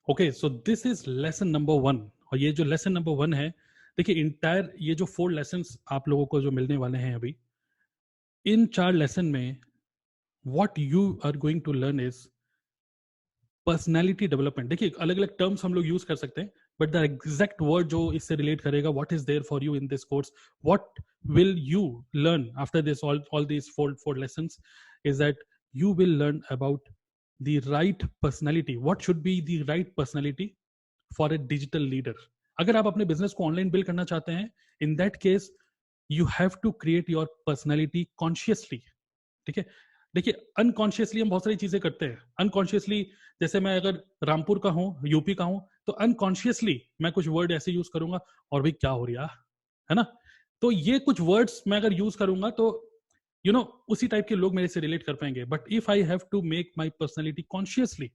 Okay, so this is lesson number 1। और ये जो लेसन नंबर 1 है, देखिए इंटायर ये जो 4 लेसन्स आप लोगों को जो मिलने वाले हैं अभी, इन 4 लेसन में what you are going to learn is personality development. देखिए अलग अलग टर्म्स हम लोग यूज कर सकते हैं, बट द एग्जैक्ट वर्ड जो इससे रिलेट करेगा, what is there for you in this course, what will you learn after this all these four lessons, is that you will learn about the right personality, what should be the right personality for a digital leader। अगर आप अपने business को online build करना चाहते हैं, in that case you have to create your personality consciously. ठीक है, देखिए अनकॉन्शियसली हम बहुत सारी चीजें करते हैं। अनकॉन्शियसली जैसे मैं अगर रामपुर का हूँ, यूपी का हूँ, तो अनकॉन्शियसली मैं कुछ वर्ड ऐसे यूज करूंगा, और भाई क्या हो रहा है ना। तो ये कुछ वर्ड्स मैं अगर यूज करूंगा तो उसी टाइप के लोग मेरे से रिलेट कर पाएंगे। But if I have to make my personality consciously,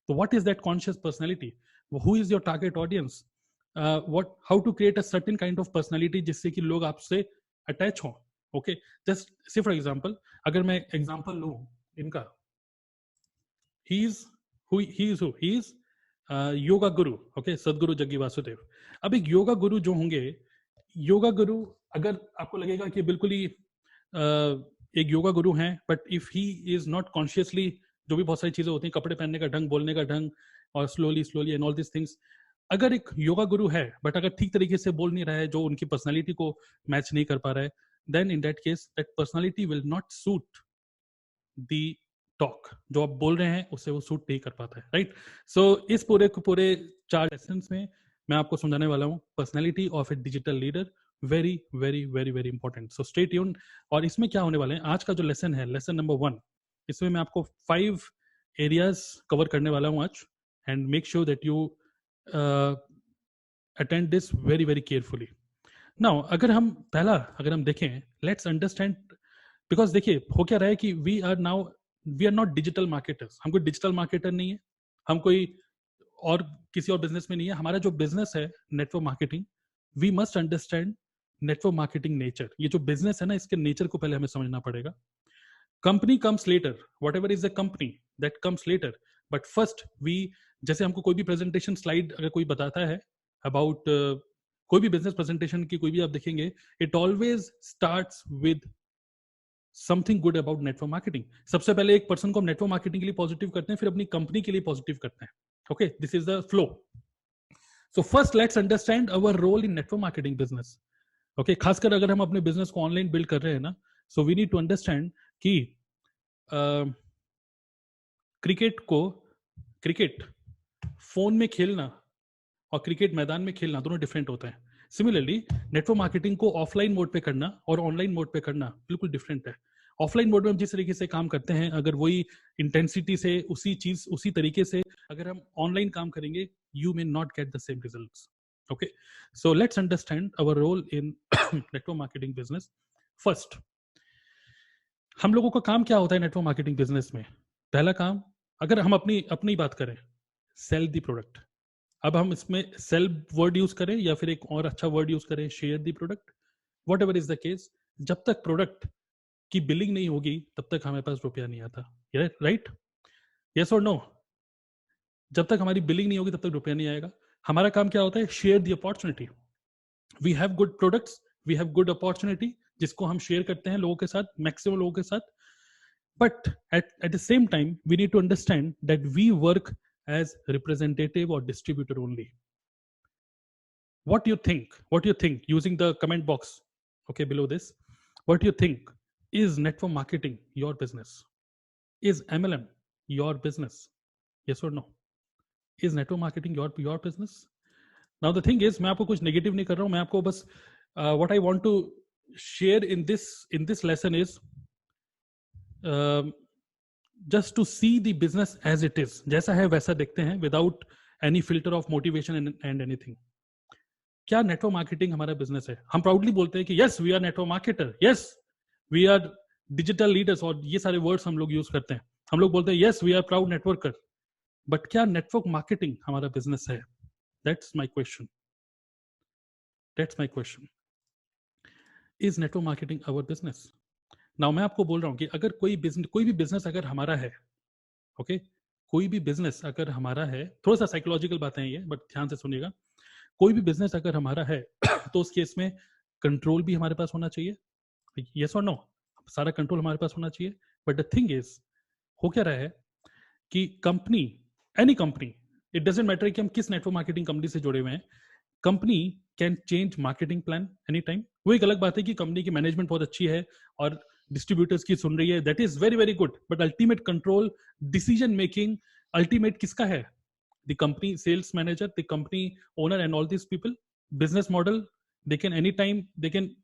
तो what is that conscious personality, who is your target audience, what how to create a certain kind of personality जिससे कि लोग आपसे अटैच हों। Okay, just say for example, अगर मैं example लू इनका, he is yoga Guru. Okay, सदगुरु जग्गी वासुदेव। अब एक योगा गुरु जो होंगे, योगा गुरु, अगर आपको लगेगा कि बिल्कुल ही एक योगा गुरु हैं, but if he is not consciously, जो भी बहुत सारी चीजें होती हैं, कपड़े पहनने का ढंग, बोलने का ढंग, और slowly slowly and all this things, अगर एक योगा गुरु है बट अगर ठीक तरीके से बोल नहीं रहा है, जो उनकी पर्सनालिटी को मैच नहीं कर पा रहा है, then in that case that personality will not suit the talk. जो आप बोल रहे हैं उससे वो सूट नहीं कर पाता है, राइट। सो इस पूरे 4 लेसन में मैं आपको समझाने वाला हूँ personality of A digital leader. Very very very very important, so stay tuned. और इसमें क्या होने वाले हैं, आज का जो लेसन है, लेसन नंबर 1, इसमें मैं आपको 5 एरियाज कवर करने वाला हूँ आज। And make sure that you attend this very very carefully. Now अगर हम देखें, लेट्स अंडरस्टैंड, बिकॉज देखिए हो क्या रहा है कि we are not digital marketers. हम कोई डिजिटल मार्केटर नहीं है, हम कोई और किसी और बिजनेस में नहीं है। हमारा जो बिजनेस है network marketing, we must understand network marketing nature. ये जो बिजनेस है ना, इसके नेचर को पहले हमें समझना पड़ेगा। Company comes later, whatever is the company that comes later, but first we, जैसे हमको कोई भी प्रेजेंटेशन स्लाइड अगर कोई बताता है अबाउट कोई भी बिजनेस प्रेजेंटेशन की, कोई भी आप देखेंगे, it always starts with something good about network marketing. सबसे पहले एक पर्सन को हम नेटवर्क मार्केटिंग के लिए पॉजिटिव करते हैं, फिर अपनी कंपनी के लिए पॉजिटिव करते हैं। Okay, this is the flow. So first let's understand our role in network marketing business. Okay, खासकर अगर हम अपने बिजनेस को ऑनलाइन बिल्ड कर रहे हैं ना, so we need to understand कि क्रिकेट फोन में खेलना और क्रिकेट मैदान में खेलना दोनों डिफरेंट होता है। सिमिलरली नेटवर्क मार्केटिंग को ऑफलाइन मोड पे करना और ऑनलाइन मोड पे करना बिल्कुल डिफरेंट है। ऑफलाइन मोड में हम जिस तरीके से काम करते हैं, अगर वही इंटेंसिटी से, उसी तरीके से अगर हम ऑनलाइन काम करेंगे, you may not get the same results. Okay, so let's understand our role in network marketing business. First, हम लोगों का काम क्या होता है नेटवर्क मार्केटिंग बिजनेस में? पहला काम, अगर हम अपनी अपनी बात करें, सेल द प्रोडक्ट। अब हम इसमें सेल वर्ड यूज करें या फिर एक और अच्छा वर्ड यूज करें, share the product, what ever is the case, जब तक प्रोडक्ट की बिलिंग नहीं होगी तब तक हमारे पास रुपया नहीं आता। राइट, यस और नो? जब तक हमारी बिलिंग नहीं होगी तब तक रुपया नहीं आएगा। हमारा काम क्या होता है? Share the opportunity. We have good products, we have good opportunity, जिसको हम शेयर करते हैं लोगों के साथ, मैक्सिमम लोगों के साथ। But at the same time, we need to understand that we work as representative or distributor only. What do you think? What do you think? Using the comment box, okay, below this, what do you think? Is network marketing your business? Is MLM your business? Yes or no? Is network marketing your business? Now the thing is, मैं आपको कुछ negative नहीं कर रहा हूँ, मैं आपको बस what I want to share in this lesson is just to see the business as it is, जैसा है वैसा देखते हैं, without any filter of motivation and anything। क्या नेटवर्क मार्केटिंग हमारा बिजनेस है? हम प्राउडली बोलते हैं कि yes we are network marketer, yes we are digital leaders, और ये सारे वर्ड्स हम लोग यूज करते हैं। हम लोग बोलते हैं yes we are proud networker, but क्या नेटवर्क मार्केटिंग हमारा बिजनेस है? That's my question, that's my question. Is network marketing our business? Now मैं आपको बोल रहा हूं कि अगर कोई भी बिजनेस अगर हमारा है, ओके, कोई भी बिजनेस अगर हमारा है, थोड़ा सा साइकोलॉजिकल बातें हैं ये, बट ध्यान से सुनिएगा, कोई भी बिजनेस अगर हमारा है तो उस केस में कंट्रोल भी हमारे पास होना चाहिए, यस और नो, सारा कंट्रोल हमारे पास होना चाहिए। बट द थिंग इज, हो क्या रहा है कि company, any company, it doesn't matter कि हम किस नेटवर्क मार्केटिंग कंपनी से जुड़े हुए हैं, company can change marketing plan any time. वो एक अलग बात है कि कंपनी की मैनेजमेंट बहुत अच्छी है और डिस्ट्रीब्यूटर्स की सुन रही है, that is very very good, but ultimate control, decision making ultimate किसका है? The company sales manager, the company owner and all this people. Business model, they can any time they can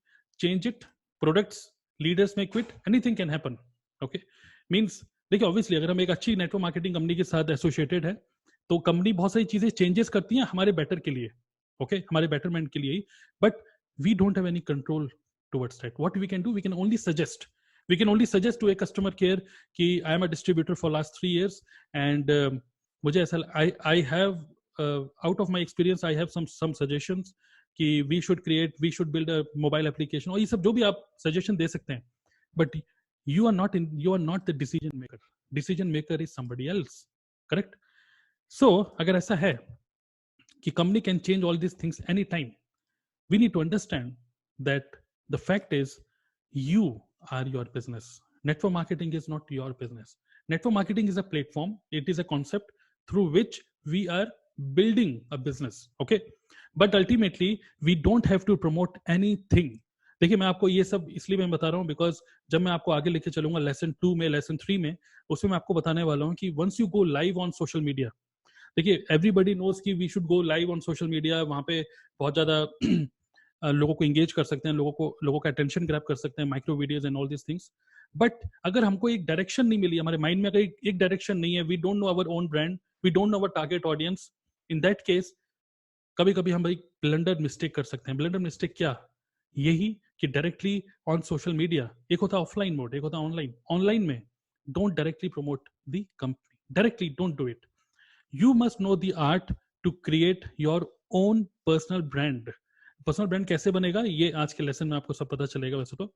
change it, products, leaders may quit, anything can happen. Okay, means देखिए obviously अगर हम एक अच्छी network marketing company के साथ associated है तो company बहुत सारी चीजें चेंजेस करती हैं हमारे बेटर के लिए, ओके, हमारे बेटरमेंट के लिए ही, but we don't have any control towards that. What we can do, we can only suggest, we can only suggest to a customer care कि I am a distributor for last 3 years and मुझे ऐसा I have out of my experience I have some suggestions कि we should build a mobile application, और ये सब जो भी आप suggestion दे सकते हैं, but you are not the decision maker is somebody else, correct? So अगर ऐसा है कि company can change all these things anytime, we need to understand that the fact is you are your business. Network marketing is not your business. Network marketing is a platform, it is a concept through which we are building a business, okay, but ultimately we don't have to promote anything. देखिए मैं आपको ये सब इसलिए मैं बता रहा हूँ बिकॉज जब मैं आपको आगे लेके चलूंगा लेसन 2 में, लेसन 3 में, उसमें मैं आपको बताने वाला हूँ कि once you go live on social media, देखिए एवरीबडी नोज कि we should go live on social media, वहां पे बहुत ज्यादा लोगों को इंगेज कर सकते हैं, लोगों का अटेंशन ग्रैब कर सकते हैं, micro videos and all this things. But अगर हमको एक डायरेक्शन नहीं मिली, हमारे माइंड में अगर एक डायरेक्शन नहीं है, we don't know our own brand, we don't know our target audience, in that case कभी कभी हम भाई ब्लंडर मिस्टेक कर सकते हैं। ब्लंडर मिस्टेक क्या? यही कि डायरेक्टली ऑन सोशल मीडिया, एक होता है ऑफलाइन मोड, एक होता है ऑनलाइन। ऑनलाइन में don't directly promote the company, directly don't do it. You must know the art to create your own personal brand. Personal brand कैसे बनेगा ये आज के लेसन में आपको सब पता चलेगा वैसे तो,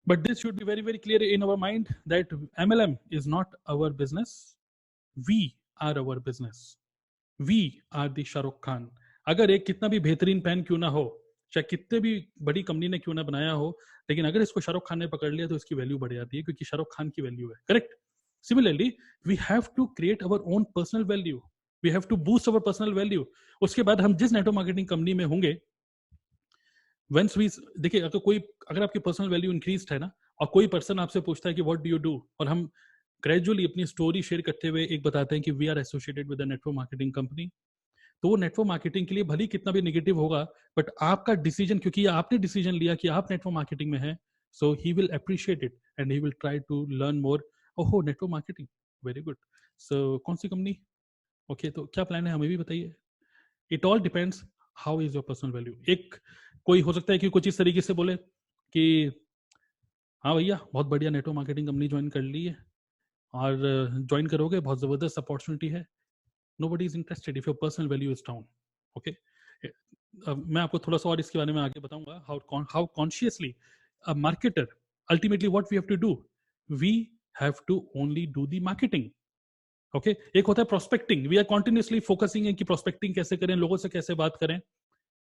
but this should be very very clear in our mind that MLM is not our business. We are our business. We are the Shahrukh Khan. अगर एक कितना भी बेहतरीन पेन क्यों ना हो, चाहे कितने भी बड़ी कंपनी ने क्यों ना बनाया हो, लेकिन अगर इसको शाहरुख खान ने पकड़ लिया तो इसकी वैल्यू बढ़ जाती है, क्योंकि शाहरुख खान की वैल्यू है, correct? Similarly, we have to create our own personal value. We have to boost our personal value. उसके बाद हम जिस नेटवर्क मार्केटिंग कंपनी में होंगे, once we, देखिए अगर आपकी पर्सनल वैल्यू इंक्रीज है ना, और कोई पर्सन आपसे पूछता है कि व्हाट डू यू डू, और हम ग्रेजुअली अपनी स्टोरी शेयर करते हुए एक बताते हैं कि we are associated with the network marketing company, तो वो नेटवर्क मार्केटिंग के लिए भले कितना भी नेगेटिव होगा, बट आपका डिसीजन, क्योंकि आपने डिसीजन लिया कि आप नेटवर्क मार्केटिंग में हैं, so he will appreciate it and he will try to learn more. ओहो, network marketing, very good. So कौन सी कंपनी? ओके, तो क्या प्लान है हमें भी बताइए। It all depends how is your personal value. एक कोई हो सकता है कि कुछ इस तरीके से बोले कि हाँ भैया बहुत बढ़िया नेटवर्क मार्केटिंग कंपनी ज्वाइन कर ली है और ज्वाइन करोगे, बहुत जबरदस्त अपॉर्चुनिटी है। nobody is interested if your personal value is down, okay? मैं आपको थोड़ा सा और इसके बारे में आगे बताऊंगा, how consciously a marketer, ultimately what we have to do, we have to only do the marketing, okay? एक होता है prospecting, we are continuously focusing कि prospecting कैसे करें, लोगों से कैसे बात करें,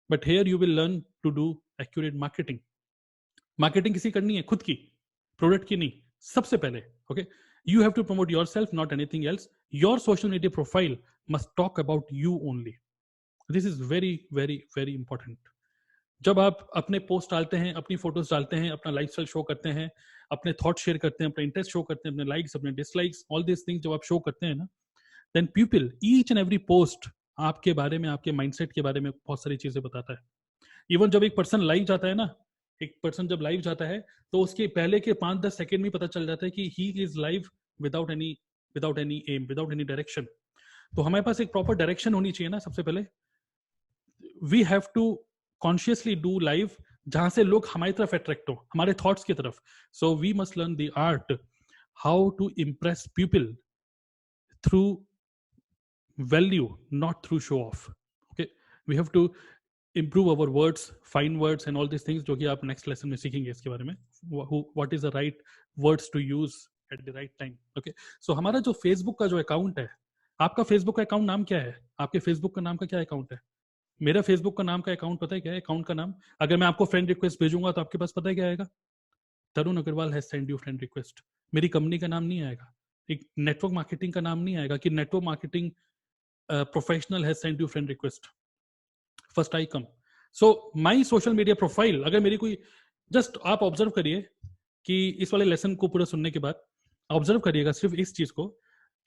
but here you will learn to do accurate marketing. Marketing किसी करनी है, खुद की, प्रोडक्ट की नहीं, सबसे पहले, okay? You have to promote yourself, not anything else. Your social media profile must talk about you only. This is very, very, very important. जब आप अपने पोस्ट डालते हैं, अपनी फोटोज डालते हैं, अपना लाइफस्टाइल शो करते हैं, अपने थॉट शेयर करते हैं, अपने इंटरेस्ट शो करते हैं, अपने लाइक्स, अपने डिसलाइक्स, ऑल दिस थिंग्स जब आप शो करते हैं ना, then people, each and every post आपके बारे में, आपके माइंडसेट के बारे में बहुत सारी चीजें बताता है। इवन जब एक पर्सन लाइव जाता है ना, एक पर्सन जब लाइव जाता है तो उसके पहले के 5-10 सेकंड में पता चल जाता है कि he is live without any aim, without any direction. तो हमारे पास एक प्रॉपर डायरेक्शन होनी चाहिए ना। सबसे पहले we have to consciously do live जहां से लोग हमारी तरफ अट्रैक्ट हो, हमारे थॉट्स की तरफ। So we must learn the art how to impress people through value, not through show off, okay? We have to improve our words, fine words and all these things, जो कि आप next lesson में सीखेंगे इसके बारे में, what is the right words to use at the right time. Okay, so हमारा जो फेसबुक का जो अकाउंट है, आपका फेसबुक का अकाउंट नाम क्या है? आपके फेसबुक का नाम का क्या अकाउंट है? मेरा फेसबुक का नाम का अकाउंट पता है क्या है? अकाउंट का नाम, अगर मैं आपको फ्रेंड रिक्वेस्ट भेजूंगा तो आपके पास पता है क्या आएगा? Tarun Agarwal has send you friend request. मेरी कंपनी का नाम नहीं आएगा, एक नेटवर्क मार्केटिंग का नाम नहीं आएगा कि network marketing professional has send you friend request. First I come. So my social media profile, अगर मेरी कोई, जस्ट आप ऑब्जर्व करिए कि इस वाले लेसन को पूरा सुनने के बाद ऑब्जर्व करिएगा सिर्फ इस चीज को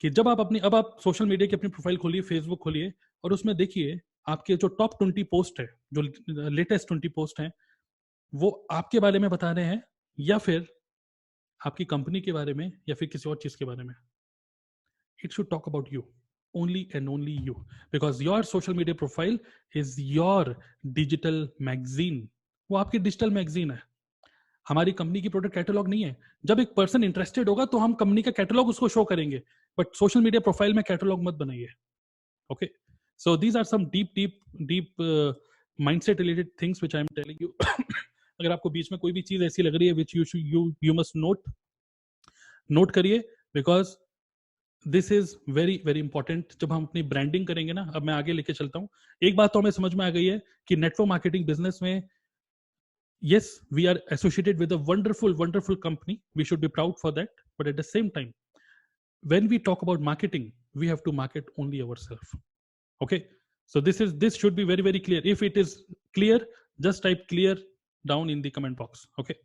कि जब आप अपनी, अब आप सोशल मीडिया की अपनी प्रोफाइल खोलिए, फेसबुक खोलिए, और उसमें देखिए आपके जो टॉप 20 पोस्ट है, जो लेटेस्ट 20 पोस्ट हैं, वो आपके बारे में बता रहे हैं या फिर आपकी कंपनी के बारे में या फिर किसी और चीज के बारे में. It should talk about you, only and only you, because your social media profile is your digital magazine. वो आपकी डिजिटल मैगजीन है, हमारी कंपनी की प्रोडक्ट कैटलॉग नहीं है. जब एक पर्सन इंटरेस्टेड होगा तो हम कंपनी का कैटलॉग उसको शो करेंगे, बट सोशल मीडिया प्रोफाइल में कैटलॉग मत बनाइए. Okay, so these are some deep mindset related things which I am telling you. अगर आपको बीच में कोई भी चीज ऐसी लग रही है विच यू मस्ट नोट करिए, because this is very very important. जब हम अपनी ब्रांडिंग करेंगे ना, अब मैं आगे लेके चलता हूं. एक बात तो हमें समझ में आ गई है कि नेटवर्क मार्केटिंग बिजनेस में, yes, we are associated with a wonderful company, we should be proud for that, but at the same time, when we talk about marketing, we have to market only ourselves. Okay, so this should be very very clear. If it is clear, just type clear down in the comment box. Okay,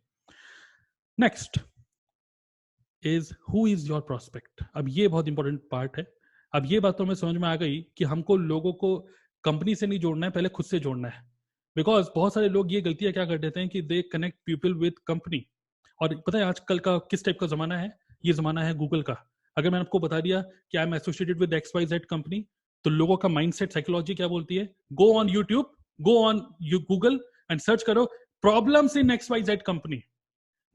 next is who is your prospect. अब ये बहुत important part है. अब ये बात तो हमें समझ में आ गई कि हमको लोगों को कंपनी से नहीं जोड़ना है, पहले खुद से जोड़ना है. बिकॉज बहुत सारे लोग ये गलतियां क्या कर देते हैं कि they connect people with company. और पता है आजकल का किस टाइप का जमाना है? ये जमाना है गूगल का. अगर मैंने आपको बता दिया कि I am associated with XYZ company, तो लोगों का माइंडसेट, साइकोलॉजी क्या बोलती है? Go on YouTube, go on Google and search करो problems in XYZ company.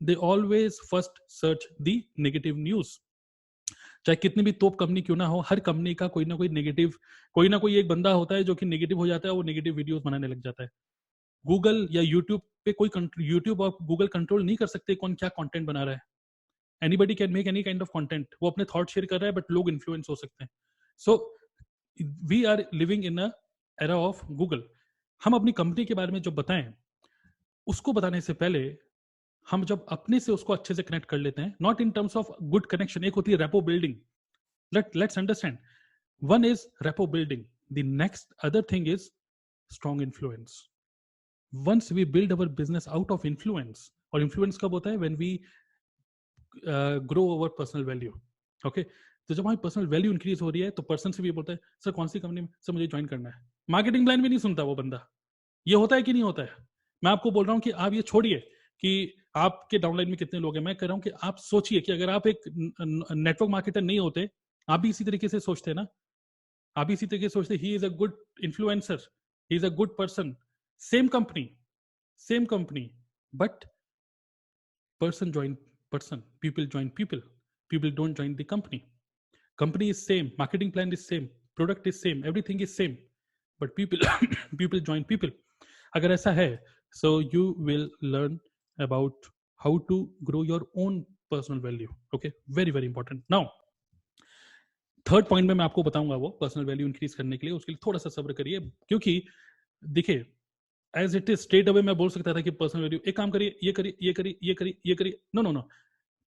They always first search the negative news. चाहे कितनी भी तोप कंपनी क्यों ना हो, हर कंपनी का कोई ना कोई नेगेटिव, कोई ना कोई एक बंदा होता है जो कि नेगेटिव हो जाता है, वो नेगेटिव वीडियोस बनाने लग जाता है. गूगल या यूट्यूब पे कोई, यूट्यूब और गूगल कंट्रोल नहीं कर सकते कौन क्या कंटेंट बना रहा है. Anybody can make any kind of content. वो अपने थॉट शेयर कर रहा है, बट लोग इन्फ्लुएंस हो सकते हैं. So we are living in a era of Google. हम अपनी कंपनी के बारे में जो बताएं, उसको बताने से पहले हम जब अपने से उसको अच्छे से कनेक्ट कर लेते हैं, not in terms of good connection. एक होती है rapport building. Let's understand, one is rapport building, the next other thing is strong influence. once we build our business out of influence, और influence कब होता है? when we grow our personal value. okay, तो जब हमारी personal value increase हो रही है तो पर्सन से भी बोलता है सर कौन सी कंपनी में, सर मुझे ज्वाइन करना है. मार्केटिंग प्लान भी नहीं सुनता वो बंदा. ये होता है कि नहीं होता है? मैं आपको बोल रहा हूँ कि आप ये छोड़िए कि आपके डाउनलाइन में कितने लोग हैं. मैं कह रहा हूँ कि आप सोचिए कि अगर आप एक नेटवर्क मार्केटर नहीं होते, आप भी इसी तरीके से सोचते ना, आप भी इसी तरीके से सोचते ही is a good influencer, he is a good person. same company, but person join person, people join people don't join the company is same, marketing plan is same, product is same, everything is same, but people people join people. अगर ऐसा है, so you will learn about how to grow your own personal value. okay, very very important. now third point में मैं आपको बताऊंगा वो personal value increase करने के लिए, उसके लिए थोड़ा सा सब्र करिए. क्योंकि देखिए, as it is straight away मैं बोल सकता था कि पर्सनल वैल्यू, एक काम करिए, ये करिए, ये करिए, ये करिए, ये करिए. No no no,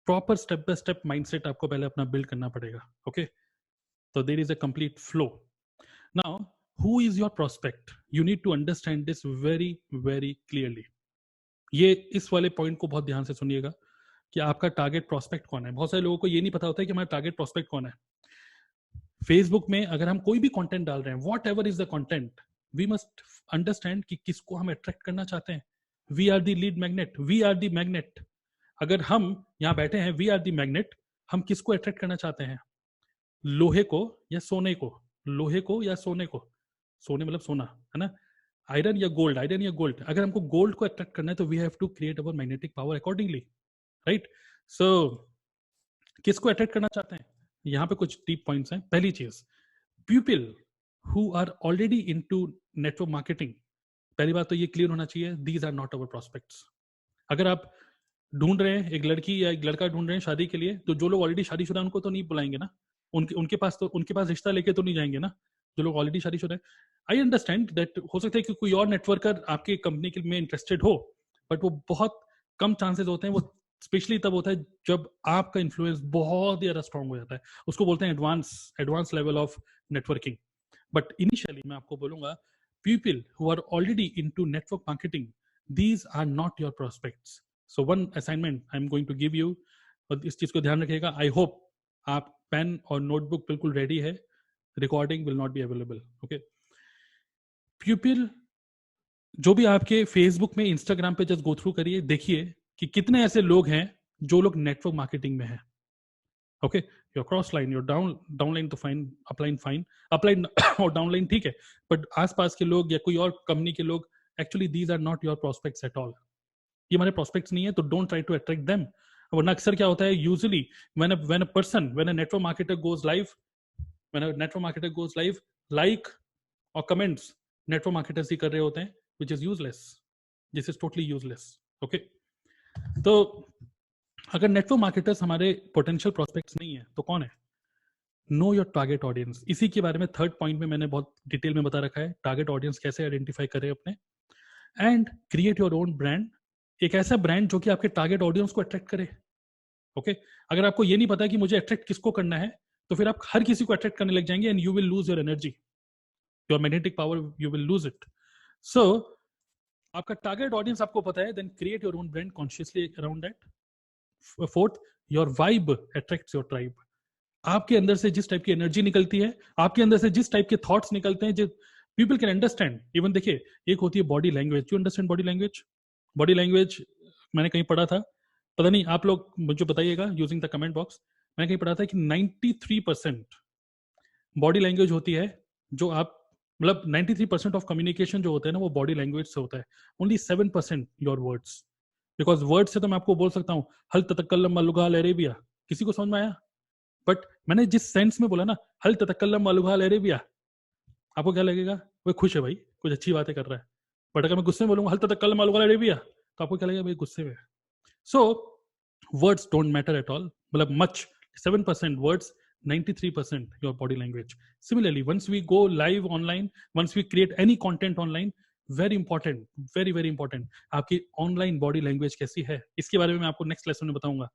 proper step by step mindset आपको पहले अपना बिल्ड करना पड़ेगा. ओके, तो there is a complete flow. Now who is your prospect? You need to understand this very very clearly. ये इस वाले पॉइंट को बहुत ध्यान से सुनिएगा कि आपका टारगेट प्रोस्पेक्ट कौन है. बहुत सारे लोगों को ये नहीं पता होता है कि हमारा टारगेट प्रोस्पेक्ट कौन है. फेसबुक में अगर हम कोई भी कंटेंट डाल रहे हैं, whatever is the content, we must understand कि किसको हम अट्रैक्ट करना चाहते हैं. We are the lead magnet, we are the magnet. अगर हम यहाँ बैठे हैं, वी आर द मैग्नेट, हम किसको अट्रैक्ट करना चाहते हैं? लोहे को या सोने को? लोहे को या सोने को? सोने मतलब सोना है ना, आयरन या गोल्ड, आयरन या गोल्ड. अगर हमको गोल्ड को अट्रैक्ट करना है तो we have to create our magnetic power accordingly, right? So किसको अट्रैक्ट करना चाहते हैं? यहाँ पे कुछ डीप पॉइंट्स हैं. पहली चीज, people who are already into network marketing. पहली बात तो ये क्लियर होना चाहिए, these are not our prospects. अगर आप ढूंढ रहे हैं, एक लड़की या एक लड़का ढूंढ रहे हैं शादी के लिए, तो जो लोग ऑलरेडी शादीशुदा उनको तो नहीं बुलाएंगे ना, उनके पास रिश्ता लेके तो नहीं जाएंगे ना, जो लोग ऑलरेडी शादीशुदा है। आई अंडरस्टैंड दैट हो सकता है कि कोई और नेटवर्कर आपके कंपनी के में इंटरेस्टेड हो, बट वो बहुत कम चांसेस होते हैं। वो स्पेशली तब होता है जब आपका इन्फ्लुएंस बहुत ज़्यादा स्ट्रांग हो जाता है, उसको बोलते हैं advance level of networking. But initially मैं आपको बोलूंगा, people who are already into network marketing, these are not your prospects. So one assignment I'm going to give you, और इस चीज को ध्यान रखिएगा। आई होप आप पेन और नोटबुक बिल्कुल रेडी है, recording will not be available, okay. People जो भी आपके फेसबुक में, इंस्टाग्राम पे जस्ट गो थ्रू करिए, देखिए कि कितने ऐसे लोग हैं जो लोग नेटवर्क मार्केटिंग में हैं, okay. Your cross line, your downline तो फाइन, अपलाइन फाइन, अपलाइन और डाउनलाइन ठीक है, बट आसपास के लोग या कोई और कंपनी के लोग, actually these are not your prospects at all. ये हमारे प्रोस्पेक्ट्स नहीं है, तो don't try to attract them. वरना अक्सर क्या होता है, usually when a network marketer goes live, like और कमेंट्स नेटवर्क मार्केटर्स ही कर रहे होते हैं, which is useless, this is totally useless, okay. तो अगर नेटवर्क मार्केटर्स हमारे पोटेंशियल प्रोस्पेक्ट्स नहीं है तो कौन है? Know your target audience. इसी के बारे में थर्ड पॉइंट में मैंने बहुत डिटेल में बता रखा है, टारगेट ऑडियंस कैसे आइडेंटिफाई करें अपने, and create your own brand, एक ऐसा ब्रांड जो कि आपके टारगेट ऑडियंस को अट्रैक्ट करे, ओके। अगर आपको ये नहीं पता कि मुझे अट्रैक्ट किसको करना है, तो फिर आप हर किसी को अट्रैक्ट करने लग जाएंगे, and you will lose your energy, your magnetic power, you will lose it. So आपका टारगेट ऑडियंस आपको पता है, then create your own brand consciously around that. Fourth, your vibe attracts your tribe. आपके अंदर से जिस टाइप की energy निकलती है, आपके अंदर से जिस टाइप के थॉट्स निकलते हैं, जो पीपल कैन अंडरस्टैंड। इवन देखिए, एक होती है body language, you understand body language? Body language मैंने कहीं पढ़ा था, पता नहीं, आप लोग मुझे बताइएगा यूजिंग द कमेंट बॉक्स। मैंने कहीं पढ़ा था कि 93% बॉडी लैंग्वेज होती है जो आप, मतलब 93% ऑफ कम्युनिकेशन जो होता है ना, वो बॉडी लैंग्वेज से होता है। Only 7% your words. Because word से तो मैं आपको बोल सकता हूँ, हल ततकल्लम मलुगाल अरेबिया, किसी को समझ में आया? बट मैंने जिस सेंस में बोला ना, हल ततकल्लम मलुगाल अरेबिया, आपको क्या लगेगा? वो खुश है भाई, कुछ अच्छी बातें कर रहा है। बट अगर मैं गुस्से में बोलूंगा हल ततकल्लम मलुगाल अरेबिया, तो आपको क्या लगेगा? भाई गुस्से में। So words don't matter at all. मतलब much, 7% words, 93% your body language. Similarly, once we go live online, once we create any content online, very important, very important, आपकी online body language कैसी है, इसके बारे में मैं आपको next lesson में बताऊंगा।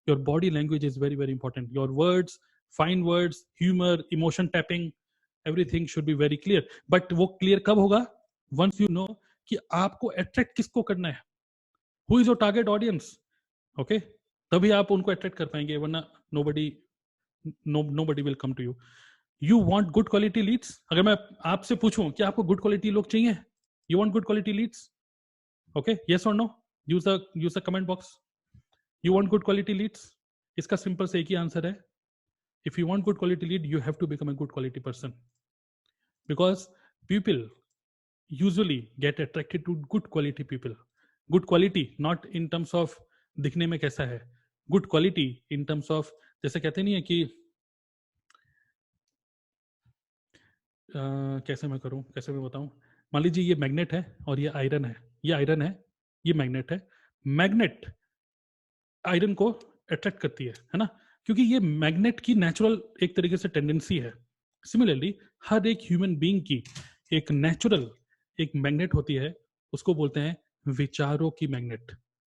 Your body language is very important. Your words, fine words, humor, emotion tapping, everything should be very clear. But वो clear कब होगा? Once you know कि आपको attract किसको करना है, who is your target audience, okay, तभी आप उनको अट्रैक्ट कर पाएंगे, वरना nobody will come to you. You want good quality leads. अगर मैं आपसे पूछूं कि आपको गुड क्वालिटी लोग चाहिए, you want good quality leads, okay, yes और no, use the comment box. You want good quality leads? इसका सिंपल से एक ही आंसर है, if you want good quality lead, you have to become a good quality person, because people usually get attracted to good quality people. Good quality not in terms of दिखने में कैसा है, good quality in terms of, जैसे कहते नहीं है कि कैसे मैं करूं, कैसे मैं बताऊं, मान लीजिए ये मैग्नेट है और ये आयरन है, ये आयरन है, ये मैग्नेट है। मैग्नेट आयरन को अट्रैक्ट करती है ना, क्योंकि ये मैग्नेट की नेचुरल एक तरीके से टेंडेंसी है। सिमिलरली हर एक ह्यूमन बीइंग की एक नेचुरल एक मैग्नेट होती है, उसको बोलते हैं विचारों की मैग्नेट,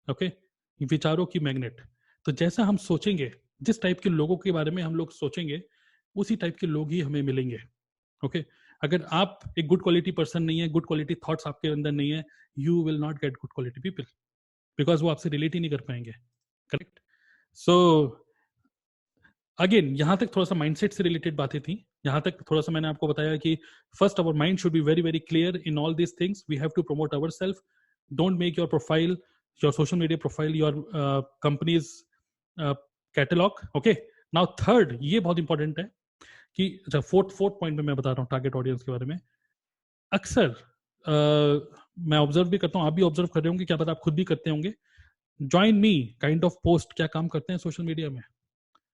ओके, विचारों की मैग्नेट। तो जैसा हम सोचेंगे, जिस टाइप के लोगों के बारे में हम लोग सोचेंगे, उसी टाइप के लोग ही हमें मिलेंगे, ओके। अगर आप एक गुड क्वालिटी पर्सन नहीं है, गुड क्वालिटी थॉट्स आपके अंदर नहीं है, you will not get good quality people, because वो आपसे रिलेट ही नहीं कर पाएंगे, करेक्ट। सो अगेन यहाँ तक थोड़ा सा माइंडसेट से रिलेटेड बातें थी, यहाँ तक थोड़ा सा मैंने आपको बताया कि first our mind should be very clear in all this things. We have to promote our self, don't make your profile, your social media profile, your company's catalogue, okay. Now third, ये बहुत important है कि fourth point में मैं बता रहा हूँ target audience के बारे में। अक्सर मैं ऑब्जर्व भी करता हूँ, आप भी ऑब्जर्व कर रहे होंगे, क्या पता आप खुद भी करते होंगे, join me kind of post क्या काम करते हैं सोशल मीडिया में,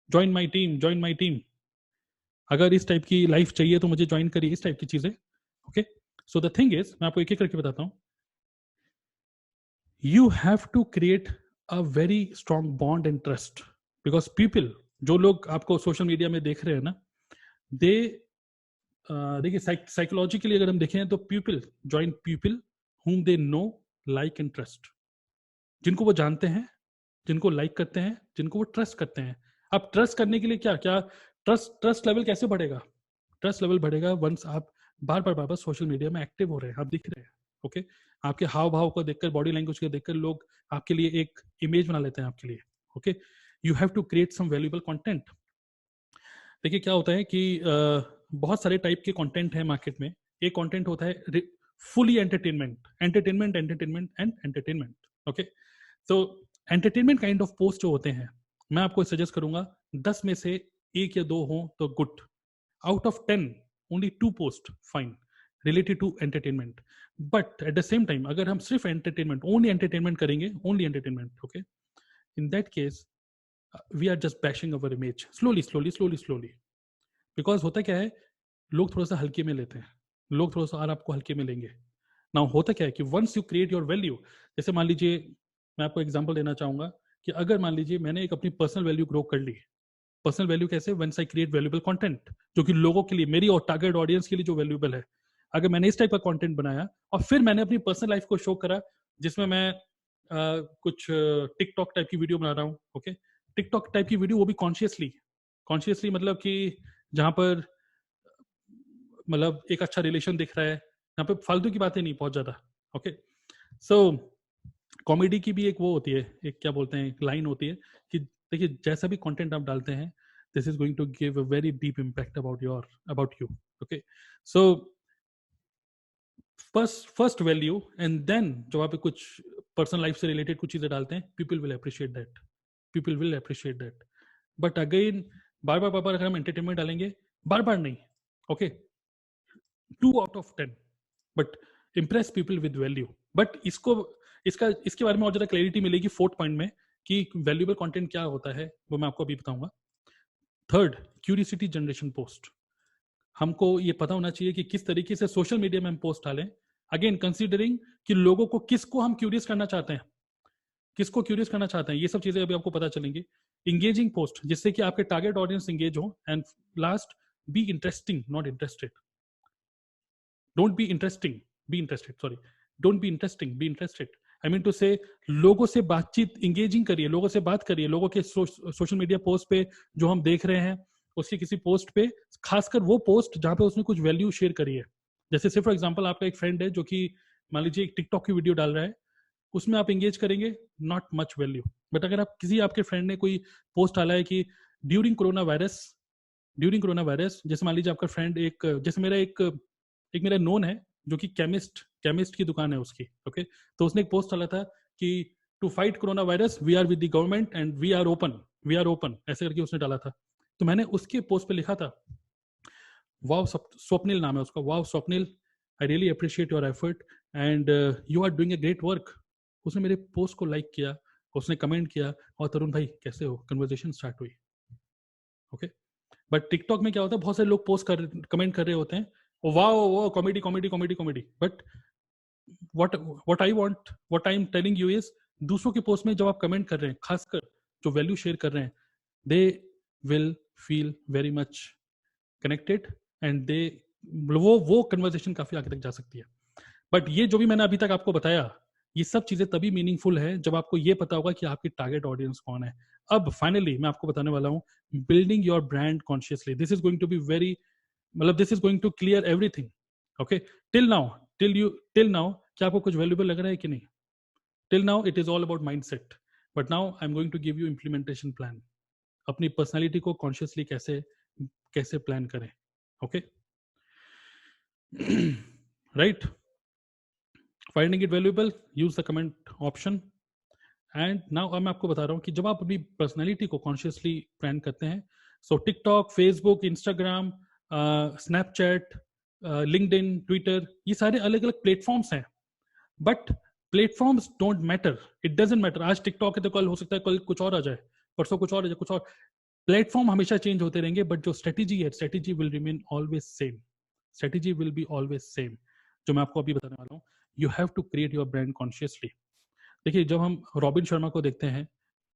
join my team, join my team, अगर इस टाइप की लाइफ चाहिए तो मुझे ज्वाइन करिए, इस टाइप की चीजें, okay. So the thing is, मैं आपको एक एक करके बताता हूं, you have to create a very strong bond and trust, because people, जो लोग आपको सोशल मीडिया में देख रहे हैं ना, दे देखिए साइकोलॉजिकली अगर हम देखें तो people join people whom they know, like and trust, जिनको वो जानते हैं, जिनको लाइक करते हैं, जिनको वो ट्रस्ट करते हैं। अब ट्रस्ट करने के लिए क्या क्या ट्रस्ट लेवल कैसे बढ़ेगा? ट्रस्ट लेवल बढ़ेगा वंस आप बार बार सोशल मीडिया में एक्टिव हो रहे हैं, आप दिख रहे हैं। ओके, आपके हाव भाव को देखकर, बॉडी लैंग्वेज को देखकर लोग आपके लिए एक इमेज बना लेते हैं आपके लिए। Okay, you have to create some valuable content. देखिए क्या होता है कि बहुत सारे टाइप के कंटेंट है मार्केट में। एक कंटेंट होता है fully entertainment, entertainment entertainment and entertainment. Okay, तो एंटरटेनमेंट काइंड ऑफ पोस्ट जो होते हैं, मैं आपको सजेस्ट करूंगा 10 में से 1 या 2 हो तो good. Out of 10 only 2 post fine related to entertainment. But at the same time अगर हम सिर्फ एंटरटेनमेंट, ओनली एंटरटेनमेंट करेंगे, only entertainment, okay, in that case we are just bashing our image slowly slowly slowly slowly. Because होता क्या है, लोग थोड़ा सा हल्के में लेते हैं, लोग थोड़ा सा और आपको हल्के में लेंगे ना। होता क्या है कि once you create your value, जैसे मान लीजिए मैं आपको एग्जांपल देना चाहूंगा कि अगर मान लीजिए मैंने एक अपनी पर्सनल वैल्यू ग्रो कर ली। पर्सनल वैल्यू कैसे? Once I create valuable content, जो कि लोगों के लिए, मेरी और टारगेट ऑडियंस के लिए जो वैल्यूएबल है। अगर मैंने इस टाइप का कंटेंट बनाया और फिर मैंने अपनी पर्सनल लाइफ को शो करा, जिसमें मैं कुछ टिकटॉक टाइप की वीडियो बना रहा हूँ। ओके, टिकटॉक टाइप की वीडियो, वो भी कॉन्शियसली, कॉन्शियसली मतलब कि जहां पर मतलब एक अच्छा रिलेशन दिख रहा है, यहाँ पे फालतू की बातें नहीं बहुत ज्यादा। ओके, सो कॉमेडी की भी एक वो होती है, एक क्या बोलते हैं, एक लाइन होती है कि देखिए जैसा भी कंटेंट आप डालते हैं, this is going to give a very deep impact about you. Okay, so first value and then जब आप कुछ पर्सनल लाइफ से रिलेटेड कुछ चीजें डालते हैं, people will appreciate that, people will appreciate that. But again बार बार अगर हम एंटरटेनमेंट डालेंगे, बार बार नहीं, okay, 2 out of 10, but impress people with value. But इसके बारे में और ज्यादा क्लैरिटी मिलेगी 4th पॉइंट में कि वैल्यूएबल कंटेंट क्या होता है, वो मैं आपको अभी बताऊंगा। Third, curiosity generation post. हमको ये पता होना चाहिए कि किस तरीके से सोशल मीडिया में हम पोस्ट डालें, अगेन कंसीडरिंग कि लोगों को किसको हम क्यूरियस करना चाहते हैं, किसको क्यूरियस करना चाहते हैं, ये सब चीजें अभी आपको पता चलेंगी। इंगेजिंग पोस्ट, जिससे कि आपके टारगेट ऑडियंस इंगेज हो। And last, be interesting not interested. Don't be interesting, be interested, sorry, don't be interesting, be interested. I mean to say लोगों से बातचीत, इंगेजिंग करिए, लोगों से बात करिए, लोगों के सोशल मीडिया पोस्ट पे जो हम देख रहे हैं, उसकी किसी पोस्ट पे, खासकर वो पोस्ट जहां पे उसने कुछ वैल्यू शेयर करी है। जैसे से फॉर एग्जांपल आपका एक फ्रेंड है जो कि मान लीजिए एक टिकटॉक की वीडियो डाल रहा है, उसमें आप इंगेज करेंगे, नॉट मच वैल्यू। बट अगर आप किसी आपके फ्रेंड ने कोई पोस्ट डाला है कि during corona virus, during corona virus, जैसे मान लीजिए आपका फ्रेंड एक, जैसे मेरा एक मेरा नोन है जो कि केमिस्ट की दुकान है उसकी। ओके, तो उसने एक पोस्ट डाला था कि to fight corona virus we are with the government and we are open, ऐसे करके उसने डाला था। तो मैंने उसके पोस्ट पे लिखा था, वाव, स्वप्निल नाम है उसका, wow Swapnil, I really appreciate your effort and you are doing a great work. उसने मेरे पोस्ट को लाइक किया, उसने कमेंट किया, और तरुण भाई कैसे हो, कन्वर्जेशन स्टार्ट हुई। ओके, बट टिकटॉक में क्या होता है, बहुत सारे लोग पोस्ट कर, कमेंट कर रहे होते हैं, वाह वो comedy comedy comedy comedy. But what what I am telling you is, दूसरों के पोस्ट में जब आप कमेंट कर रहे हैं, खासकर जो वैल्यू शेयर कर रहे हैं, they will feel very much connected and they, वो कन्वर्सेशन काफी आगे तक जा सकती है। बट ये जो भी मैंने अभी तक आपको बताया, ये सब चीजें तभी मीनिंगफुल है जब आपको ये पता होगा कि आपकी टारगेट ऑडियंस कौन है। अब फाइनली मैं आपको बताने वाला हूँ, building your brand consciously, this is going to be very, मतलब this is going to clear everything. Okay, till now, till now क्या आपको कुछ वैल्यूएबल लग रहा है कि नहीं? Till now it is all about mindset, but now I am going to give you implementation plan. अपनी पर्सनैलिटी को कॉन्शियसली कैसे कैसे प्लान करें। Okay, right, finding it valuable, use the comment option. And now मैं आपको बता रहा हूँ कि जब आप अपनी पर्सनैलिटी को कॉन्शियसली प्लान करते हैं, so TikTok, Facebook, Instagram, Snapchat, LinkedIn, Twitter, ये सारे अलग अलग प्लेटफॉर्म्स हैं। But platforms don't matter, it doesn't matter. आज टिकटॉक है तो कल हो सकता है कल कुछ और आ जाए, परसों कुछ और आ जाए, कुछ और। प्लेटफॉर्म हमेशा चेंज होते रहेंगे, बट जो स्ट्रेटेजी है, strategy will remain always same, strategy will be always same, जो मैं आपको अभी बताने वाला हूँ। You have to create your brand consciously. देखिए जब हम रॉबिन शर्मा को देखते हैं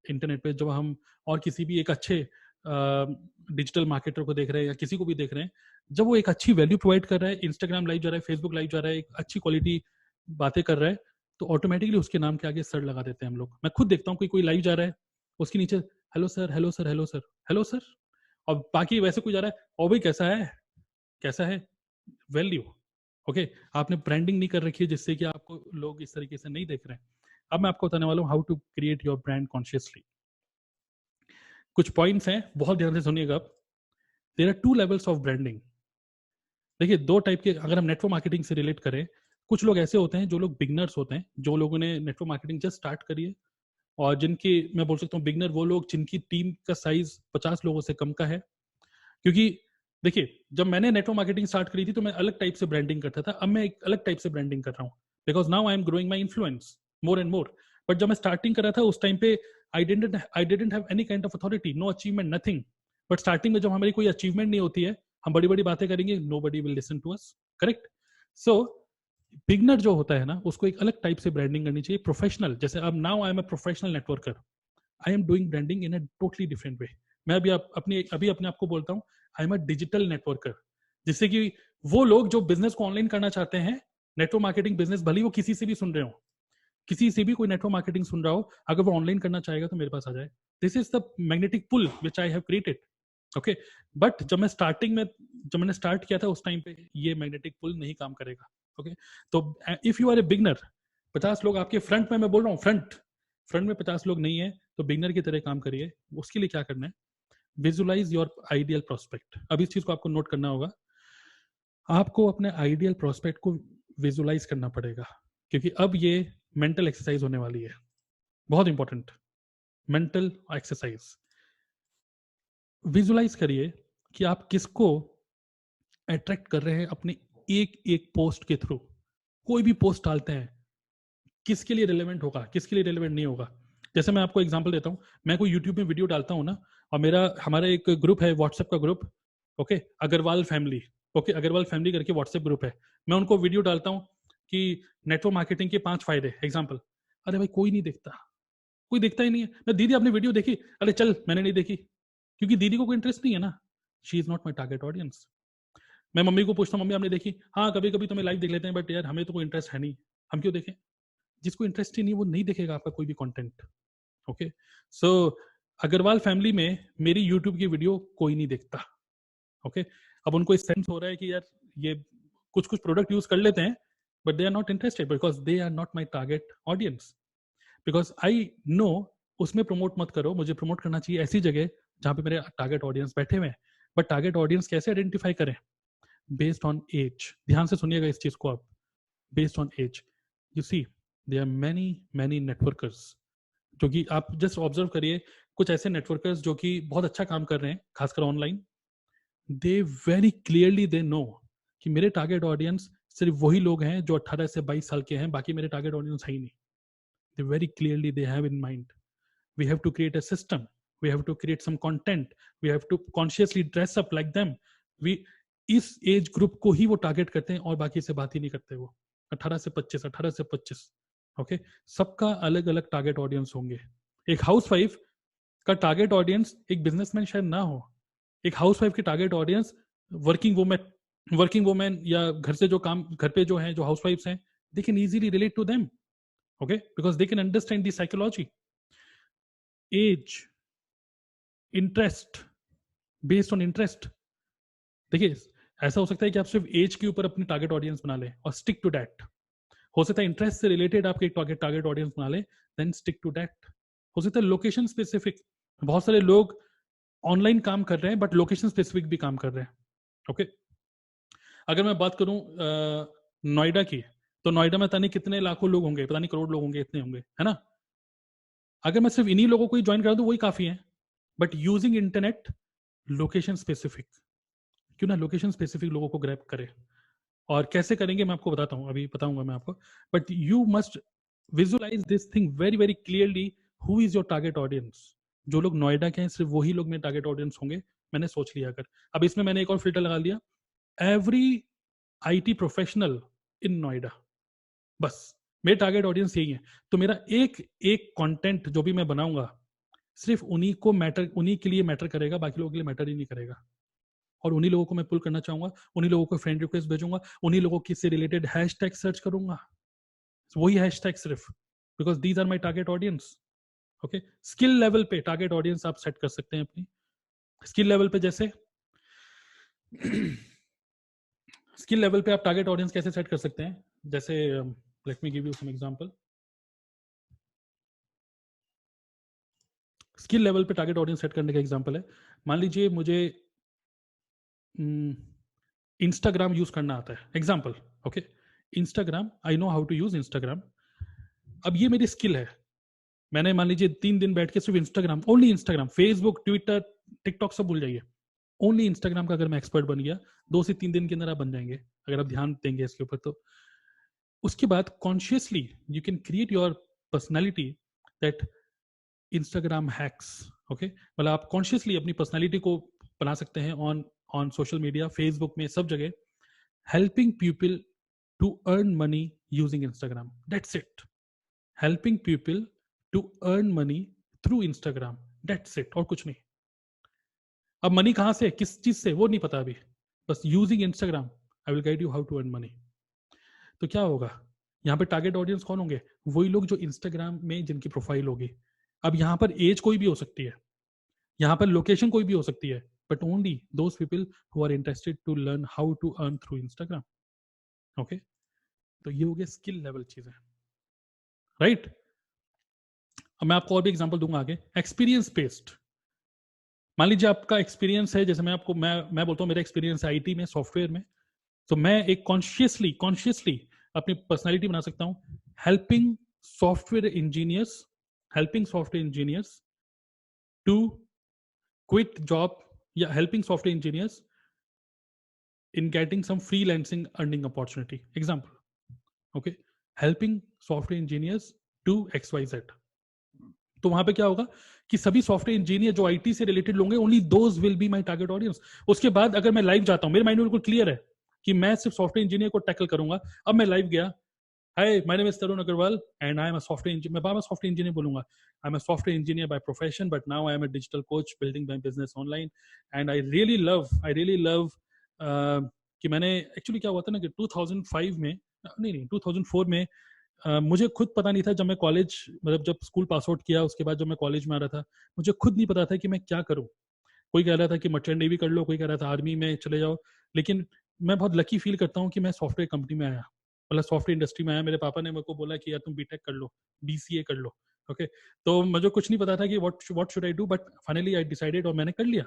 इंटरनेट पे, जब हम और किसी भी एक अच्छे डिजिटल मार्केटर को देख रहे हैं या किसी को भी देख रहे हैं, जब वो एक अच्छी वैल्यू प्रोवाइड कर रहा है, इंस्टाग्राम लाइव जा रहा है, फेसबुक लाइव जा रहा है, एक अच्छी क्वालिटी बातें कर रहा है, तो ऑटोमेटिकली उसके नाम के आगे सर लगा देते हैं हम लोग। मैं खुद देखता हूँ कोई लाइव जा रहा है, उसके नीचे hello sir, hello sir, hello sir, hello sir, और बाकी वैसे कोई जा रहा है, ओ भाई कैसा है, कैसा है, वैल्यू। ओके, आपने ब्रांडिंग नहीं कर रखी है जिससे कि आपको लोग इस तरीके से नहीं देख रहे हैं। अब मैं आपको बताने वाला हूँ how to create your brand consciously. कुछ पॉइंट्स हैं, बहुत ध्यान से सुनिएगा। There are two levels of branding. देखिए दो टाइप के, अगर हम नेटवर्क मार्केटिंग से रिलेट करें, कुछ लोग ऐसे होते हैं जो लोग बिगनर्स होते हैं, जो लोगों ने नेटवर्क मार्केटिंग जस्ट स्टार्ट करी है, और जिनकी, मैं बोल सकता हूँ बिगनर वो लोग जिनकी टीम का साइज 50 लोगों से कम का है। क्योंकि देखिए जब मैंने नेटवर्क मार्केटिंग स्टार्ट करी थी तो मैं अलग टाइप से ब्रांडिंग करता था, अब मैं एक अलग टाइप से ब्रांडिंग कर रहा हूँ, because now I am growing my influence more and more. But जब मैं स्टार्टिंग कर रहा था उस टाइम पे I didn't have any kind of authority, know achievement, nothing. But starting में जब हमारी कोई अचीवमेंट नहीं होती है, हम बड़ी बड़ी बातें करेंगे, nobody will listen to us, correct. So beginner जो होता है ना, उसको एक अलग टाइप से ब्रांडिंग करनी चाहिए। प्रोफेशनल, जैसे अब now I am a professional networker, I am doing branding in a totally different way. मैं अभी अपने आप को बोलता हूँ I am a digital networker, जिससे कि वो लोग जो बिजनेस को ऑनलाइन करना चाहते हैं, नेटवर्क मार्केटिंग बिजनेस, भले ही वो किसी से भी सुन रहे हो, किसी से भी कोई नेटवर्क मार्केटिंग सुन रहा हो, अगर वो ऑनलाइन करना चाहेगा तो मेरे पास आ जाए। This is the magnetic pull which I have created. Okay, but जब मैंने स्टार्ट किया था उस टाइम पे ये मैग्नेटिक पुल नहीं काम करेगा। ओके, तो if you are a beginner, 50 लोग आपके फ्रंट में, मैं बोल रहा हूँ फ्रंट फ्रंट में 50 लोग नहीं है, तो बिगनर की तरह काम करिए। उसके लिए क्या करना है, विजुलाइज योर आइडियल प्रोस्पेक्ट। अब इस चीज को आपको नोट करना होगा, आपको अपने आइडियल प्रोस्पेक्ट को विजुलाइज करना पड़ेगा, क्योंकि अब ये मेंटल एक्सरसाइज होने वाली है, बहुत इंपॉर्टेंट मेंटल एक्सरसाइज। विजुलाइज करिए कि आप किसको अट्रैक्ट कर रहे हैं अपने एक एक पोस्ट के थ्रू। कोई भी पोस्ट डालते हैं, किसके लिए रिलेवेंट होगा, किसके लिए रिलेवेंट नहीं होगा। जैसे मैं आपको एग्जांपल देता हूँ, मैं कोई यूट्यूब में वीडियो डालता हूँ ना, और हमारा एक ग्रुप है व्हाट्सएप का group, okay, Agrawal family, okay, Agrawal family करके व्हाट्सएप ग्रुप है। मैं उनको वीडियो डालता हूँ कि नेटवर्क मार्केटिंग के 5 फायदे, एग्जाम्पल, अरे भाई कोई नहीं देखता, कोई देखता ही नहीं है। मैं, दीदी आपने वीडियो देखी, अरे चल मैंने नहीं देखी, क्योंकि दीदी को कोई इंटरेस्ट नहीं है ना, she is not my target audience. मैं मम्मी को पूछता हूँ, मम्मी आपने देखी, हाँ कभी कभी तो मैं लाइव देख लेते हैं, बट यार हमें तो कोई इंटरेस्ट है नहीं, हम क्यों देखें। जिसको इंटरेस्ट ही नहीं वो नहीं देखेगा आपका कोई भी कंटेंट। ओके, सो अग्रवाल फैमिली में मेरी यूट्यूब की वीडियो कोई नहीं देखता। ओके, अब उनको इस सेंस हो रहा है कि यार ये कुछ कुछ प्रोडक्ट यूज कर लेते हैं, but they are not interested because they are not my target audience. Because I know उसमें प्रमोट मत करो, मुझे प्रमोट करना चाहिए ऐसी जगह जहां पे मेरे टारगेट ऑडियंस बैठे हुए हैं। बट टारगेट ऑडियंस कैसे आइडेंटिफाई करें, बेस्ड ऑन एज। ध्यान से सुनिएगा इस चीज को आप, based on age. You see there are many many networkers, जो कि आप जस्ट ऑब्जर्व करिए, कुछ ऐसे नेटवर्कर्स जो कि बहुत अच्छा काम कर रहे हैं खासकर online, they very clearly they know कि मेरे टारगेट ऑडियंस सिर्फ वही लोग हैं जो 18 से 22 साल के हैं, बाकी मेरे टारगेट ऑडियंस है ही नहीं। They very clearly they have in mind, we have to create a system, we have to create some content, we have to consciously dress up like them। we इस एज ग्रुप को ही वो target करते हैं और बाकी से बात ही नहीं करते। वो 18 से 25, 18 से 25, ओके, सबका अलग अलग टारगेट ऑडियंस होंगे। एक हाउसवाइफ का टारगेट ऑडियंस एक बिजनेसमैन शायद ना हो। एक हाउसवाइफ की टारगेट ऑडियंस वर्किंग वुमेन या घर से जो काम, घर पे जो है, जो हाउसवाइफ्स हैं, they can easily relate to them, okay, because they can understand the psychology. As, interest, based on interest. देखिए ऐसा हो सकता है कि आप सिर्फ एज के ऊपर अपनी टारगेट ऑडियंस बना लें और स्टिक टू दैट। हो सकता है इंटरेस्ट से रिलेटेड आपके एक टारगेट ऑडियंस बना लें, देन स्टिक टू दैट। हो सकता है लोकेशन स्पेसिफिक, बहुत सारे लोग ऑनलाइन काम कर रहे हैं बट लोकेशन स्पेसिफिक भी काम कर रहे हैं। ओके, अगर मैं बात करूं नोएडा की, तो नोएडा में पता नहीं कितने लाखों लोग होंगे, पता नहीं करोड़ लोग होंगे, इतने होंगे, है ना। अगर मैं सिर्फ इन्हीं लोगों को ही ज्वाइन करा दूं वही काफी है, but using internet, location specific, क्यों ना लोकेशन स्पेसिफिक लोगों को ग्रैब करे। और कैसे करेंगे मैं आपको बताता हूँ, अभी बताऊंगा मैं आपको, but you must visualise this thing very very clearly. Who is your target audience. जो लोग नोएडा के हैं सिर्फ वही लोग मेरे टारगेट ऑडियंस होंगे, मैंने सोच लिया। अगर अब इसमें मैंने एक और फिल्टर लगा लिया, एवरी आईटी प्रोफेशनल इन नोएडा, बस मेरे टारगेट ऑडियंस यही है। तो मेरा एक एक कंटेंट जो भी मैं बनाऊंगा सिर्फ उन्हीं के लिए मैटर करेगा, बाकी लोगों के लिए मैटर ही नहीं करेगा। और उन्हीं लोगों को मैं पुल करना चाहूंगा, उन्हीं लोगों को फ्रेंड रिक्वेस्ट भेजूंगा, उन्हीं लोगों की से रिलेटेड हैशटैग सर्च करूंगा, वही हैशटैग सिर्फ, because these are my target audience. Okay, skill level पे टारगेट ऑडियंस आप सेट कर सकते हैं अपनी। स्किल लेवल पे जैसे स्किल लेवल पे आप टारगेट ऑडियंस कैसे सेट कर सकते हैं, जैसे let me give you some example. Skill level पे टारगेट ऑडियंस सेट करने का एग्जांपल है, मान लीजिए मुझे इंस्टाग्राम यूज करना आता है, example. Okay, Instagram, I know how to use Instagram. अब ये मेरी स्किल है, मैंने मान लीजिए 3 दिन बैठ के सिर्फ Instagram, only Instagram, Facebook, Twitter, TikTok सब भूल जाइए, ओनली इंस्टाग्राम का अगर मैं एक्सपर्ट बन गया, 2 से 3 दिन के अंदर आप बन जाएंगे अगर आप ध्यान देंगे इसके ऊपर। तो उसके बाद consciously you can create your personality that Instagram hacks. Okay, मतलब आप कॉन्शियसली अपनी पर्सनैलिटी को बना सकते हैं on on social media, Facebook में, सब जगह, helping people to earn money using Instagram, that's it. Helping people to earn money through Instagram, that's it, और कुछ नहीं। अब मनी कहां से, किस चीज से, वो नहीं पता अभी, बस using Instagram I will guide you how to earn money. तो क्या होगा, यहाँ पे टारगेट ऑडियंस कौन होंगे, वही लोग जो इंस्टाग्राम में जिनकी प्रोफाइल होगी। अब यहाँ पर एज कोई भी हो सकती है, यहाँ पर लोकेशन कोई भी हो सकती है, but only those people who are interested to learn how to earn through Instagram. Okay, तो ये हो गया स्किल लेवल चीजें, राइट। अब मैं आपको और भी एग्जांपल दूंगा आगे, एक्सपीरियंस बेस्ड। मान लीजिए आपका एक्सपीरियंस है, जैसे मैं बोलता हूँ मेरा एक्सपीरियंस है आईटी में, सॉफ्टवेयर में। तो मैं एक कॉन्शियसली कॉन्शियसली अपनी पर्सनालिटी बना सकता हूँ, helping software engineers, helping software engineers to quit job, या helping software engineers in getting some freelancing earning opportunity, example. Okay, helping software engineers to XYZ। तो वहां पे क्या होगा कि सभी सॉफ्टवेयर इंजीनियर जो आईटी से रिलेटेड होंगे, only those will be my target audience. उसके बाद अगर मैं लाइव जाता हूं, मेरे माइंड में बिल्कुल क्लियर है कि मैं सिर्फ सॉफ्टवेयर इंजीनियर को टैकल करूंगा। अब मैं लाइव गया, hi my name is Tarun Agarwal and I am a software engineer, मैं बार बार सॉफ्टवेयर इंजीनियर बोलूंगा, I am a software engineer by profession, but now I am a digital coach building my business online, and I really love कि मैंने actually क्या हुआ था ना कि 2005 में, नहीं 2004 में, मुझे खुद पता नहीं था, जब मैं कॉलेज, मतलब जब स्कूल पास आउट किया, उसके बाद जब मैं कॉलेज में आ रहा था, मुझे खुद नहीं पता था कि मैं क्या करूं। कोई कह रहा था कि मर्चेंट नेवी कर लो, कोई कह रहा था आर्मी में चले जाओ, लेकिन मैं बहुत लकी फील करता हूँ कि मैं सॉफ्टवेयर कंपनी में आया, मतलब सॉफ्टवेयर इंडस्ट्री में आया। मेरे पापा ने मेरे को बोला कि यार तुम बीटेक कर लो, बीसीए कर लो। ओके, तो मुझे कुछ नहीं पता था कि what should I do, but finally I decided और मैंने कर लिया।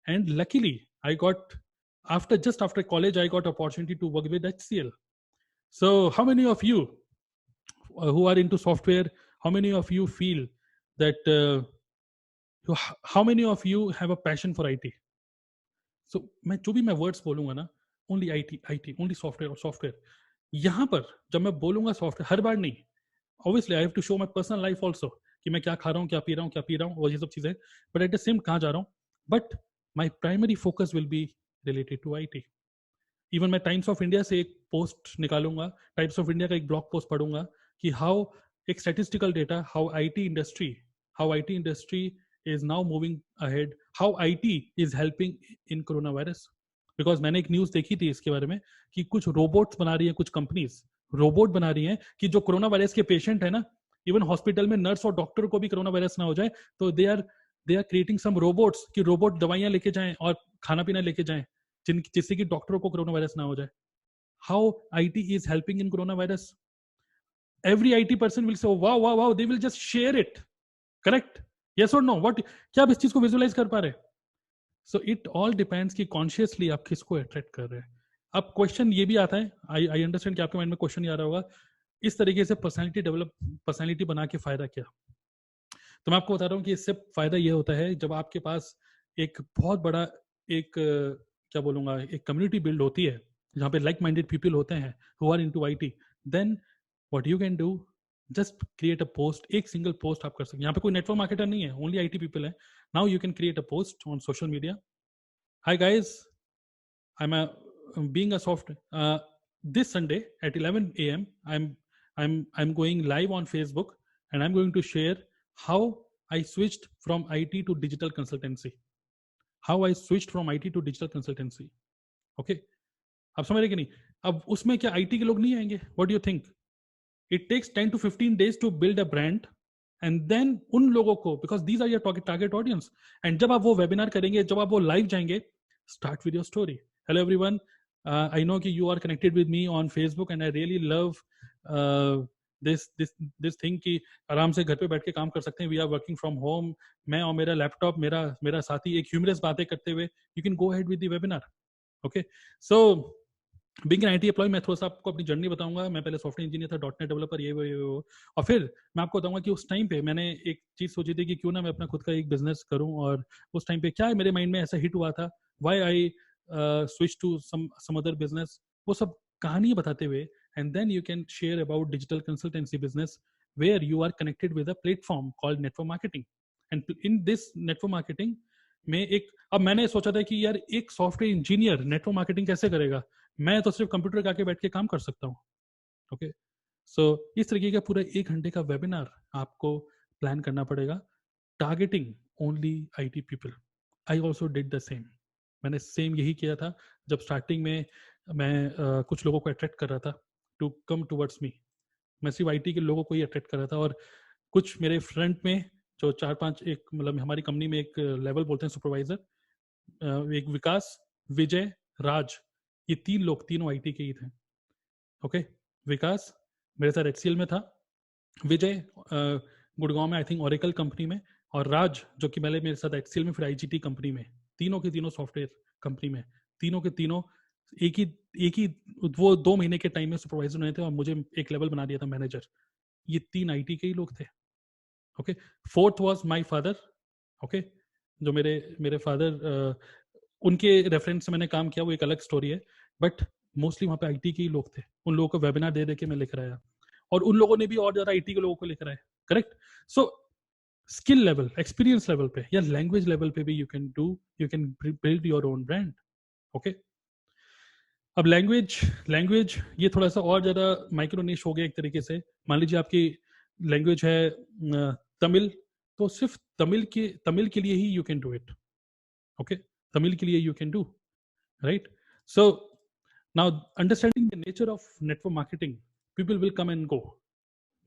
And luckily I got, after college I got opportunity to work with HCL. So how many of you who are into software, how many of you feel that how many of you have a passion for IT? So मैं जो भी मैं words बोलूंगा ना, only IT IT, only software और software. यहाँ पर जब मैं बोलूंगा सॉफ्टवेयर, हर बार नहीं, obviously I have to show my personal life also, कि मैं क्या खा रहा हूँ, क्या पी रहा हूँ, क्या पी रहा हूँ, और ये सब चीजें, बट एट द सेम कहाँ जा रहा हूँ, but my primary focus will be related to IT। Even मैं टाइम्स ऑफ इंडिया से एक पोस्ट निकालूंगा, टाइम्स ऑफ इंडिया का एक ब्लॉग पोस्ट पढ़ूंगा कि हाउ, एक statistical data, how IT industry is now moving ahead, how IT is helping in corona virus. Because मैंने एक न्यूज देखी थी इसके बारे में कि कुछ रोबोट्स बना रही है, कुछ कंपनीज रोबोट बना रही हैं कि जो कोरोना वायरस के पेशेंट है ना, इवन हॉस्पिटल में नर्स और डॉक्टर को भी कोरोना वायरस ना हो जाए, तो they are creating some robots कि रोबोट दवाइयां लेके जाएं और खाना पीना लेके जाएं, जिससे कि डॉक्टरों को कोरोना वायरस ना हो जाए। How IT is helping in corona virus, every IT person will say wow wow wow, they will just share it, correct, yes और नो, व्हाट, क्या आप इस चीज को विजुअलाइज कर पा रहे हैं? सो इट ऑल डिपेंड्स कि कॉन्शियसली आप किसको अट्रैक्ट कर रहे हैं। अब क्वेश्चन ये भी आता है, आई अंडरस्टैंड कि आपके माइंड में क्वेश्चन ये आ रहा होगा, इस तरीके से पर्सनैलिटी बना के फायदा क्या? तो मैं आपको बता रहा हूँ कि इससे फायदा ये होता है, जब आपके पास एक बहुत बड़ा एक क्या बोलूंगा, एक कम्युनिटी बिल्ड होती है, जहाँ पे लाइक माइंडेड पीपल होते हैं who are into IT, then what you can do, just create a post, एक सिंगल पोस्ट आप कर सकते हैं। यहाँ पे कोई नेटवर्क मार्केटर नहीं है, ओनली आईटी पीपल है। Now you can create a post on social media, hi guys, I'm a being a soft this Sunday at 11 a.m. I'm going live on Facebook and I'm going to share how I switched from IT to digital consultancy. How I switched from IT to digital consultancy. Okay? आप समझ रहे कि नहीं? अब उसमें क्या IT के लोग नहीं आएंगे? What do you think? It takes 10 to 15 days to build a brand. And then उन लोगों को, because these are your target audience. And जब आप वो webinar करेंगे, जब आप वो live जाएंगे, start with your story. Hello everyone. I know that you are connected with me on Facebook and I really love this thing कि आराम से घर पे बैठ के काम कर सकते हैं. We are working from home. मैं और मेरा लैपटॉप, मेरा साथी एक ह्यूमरस बातें करते हुए, you can go ahead with the webinar. Okay. So being an IT employee, मैं थोड़ा सा आपको अपनी जर्नी बताऊंगा. मैं पहले सॉफ्टवेयर इंजीनियर था, .NET डेवलपर, ये वो. और फिर मैं आपको बताऊंगा कि उस टाइम पे मैंने एक चीज सोची थी कि क्यों ना मैं अपना खुद का एक बिजनेस करूं. और उस टाइम पे क्या है मेरे माइंड में ऐसा हिट हुआ था, why I switch to some other business, वो सब कहानी बताते हुए. And then you can share about digital consultancy business where you are connected with a platform called network marketing. And in this network marketing में अब मैंने सोचा था कि यार एक सॉफ्टवेयर इंजीनियर नेटवर्क मार्केटिंग कैसे करेगा, मैं तो सिर्फ कंप्यूटर के आके बैठ के काम कर सकता हूँ. ओके. सो इस तरीके का पूरा 1 घंटे का वेबिनार आपको प्लान करना पड़ेगा, targeting only IT people. I also did the same. मैंने सेम यही किया था. जब स्टार्टिंग में मैं कुछ लोगों को अट्रैक्ट कर रहा था टू कम टूवर्ड्स मी. मैं सिर्फ IT के लोगों को ही अट्रैक्ट कर रहा था. और कुछ मेरे फ्रंट में जो 4-5 एक मतलब हमारी कंपनी में एक लेवल बोलते हैं सुपरवाइजर, एक विकास, विजय, राज, ये 3 लोग तीनों IT के ही थे. ओके. विकास मेरे साथ HCL में था, विजय गुड़गांव में आई थिंक ओरेकल कंपनी में, और राज जो कि पहले मेरे साथ HCL में फिर IGT कंपनी में. तीनों के तीनों सॉफ्टवेयर कंपनी में, तीनों के तीनों एक ही वो 2 महीने के टाइम में सुपरवाइजर हुए थे और मुझे एक लेवल बना दिया था मैनेजर. ये 3 IT के ही लोग थे. Okay. Fourth was my father. Okay. जो मेरे फादर, उनके रेफरेंस से मैंने काम किया, वो एक अलग स्टोरी है. बट मोस्टली वहाँ पे IT के ही लोग थे. उन लोगों को वेबिनार दे के मैं लेकर आया, और उन लोगों ने भी और ज्यादा IT के लोगों को लेकर आए. Correct. So skill level, experience level पे या लैंग्वेज लेवल पे भी you can build your own brand. Okay. अब लैंग्वेज ये थोड़ा सा और ज्यादा माइक्रो निश हो गया एक तरीके से. मान लीजिए आपकी लैंग्वेज है तमिल, तो सिर्फ तमिल के लिए ही you can do it. Okay. Tamil के लिए you can do, right. So now understanding the nature of network marketing, people will come and go.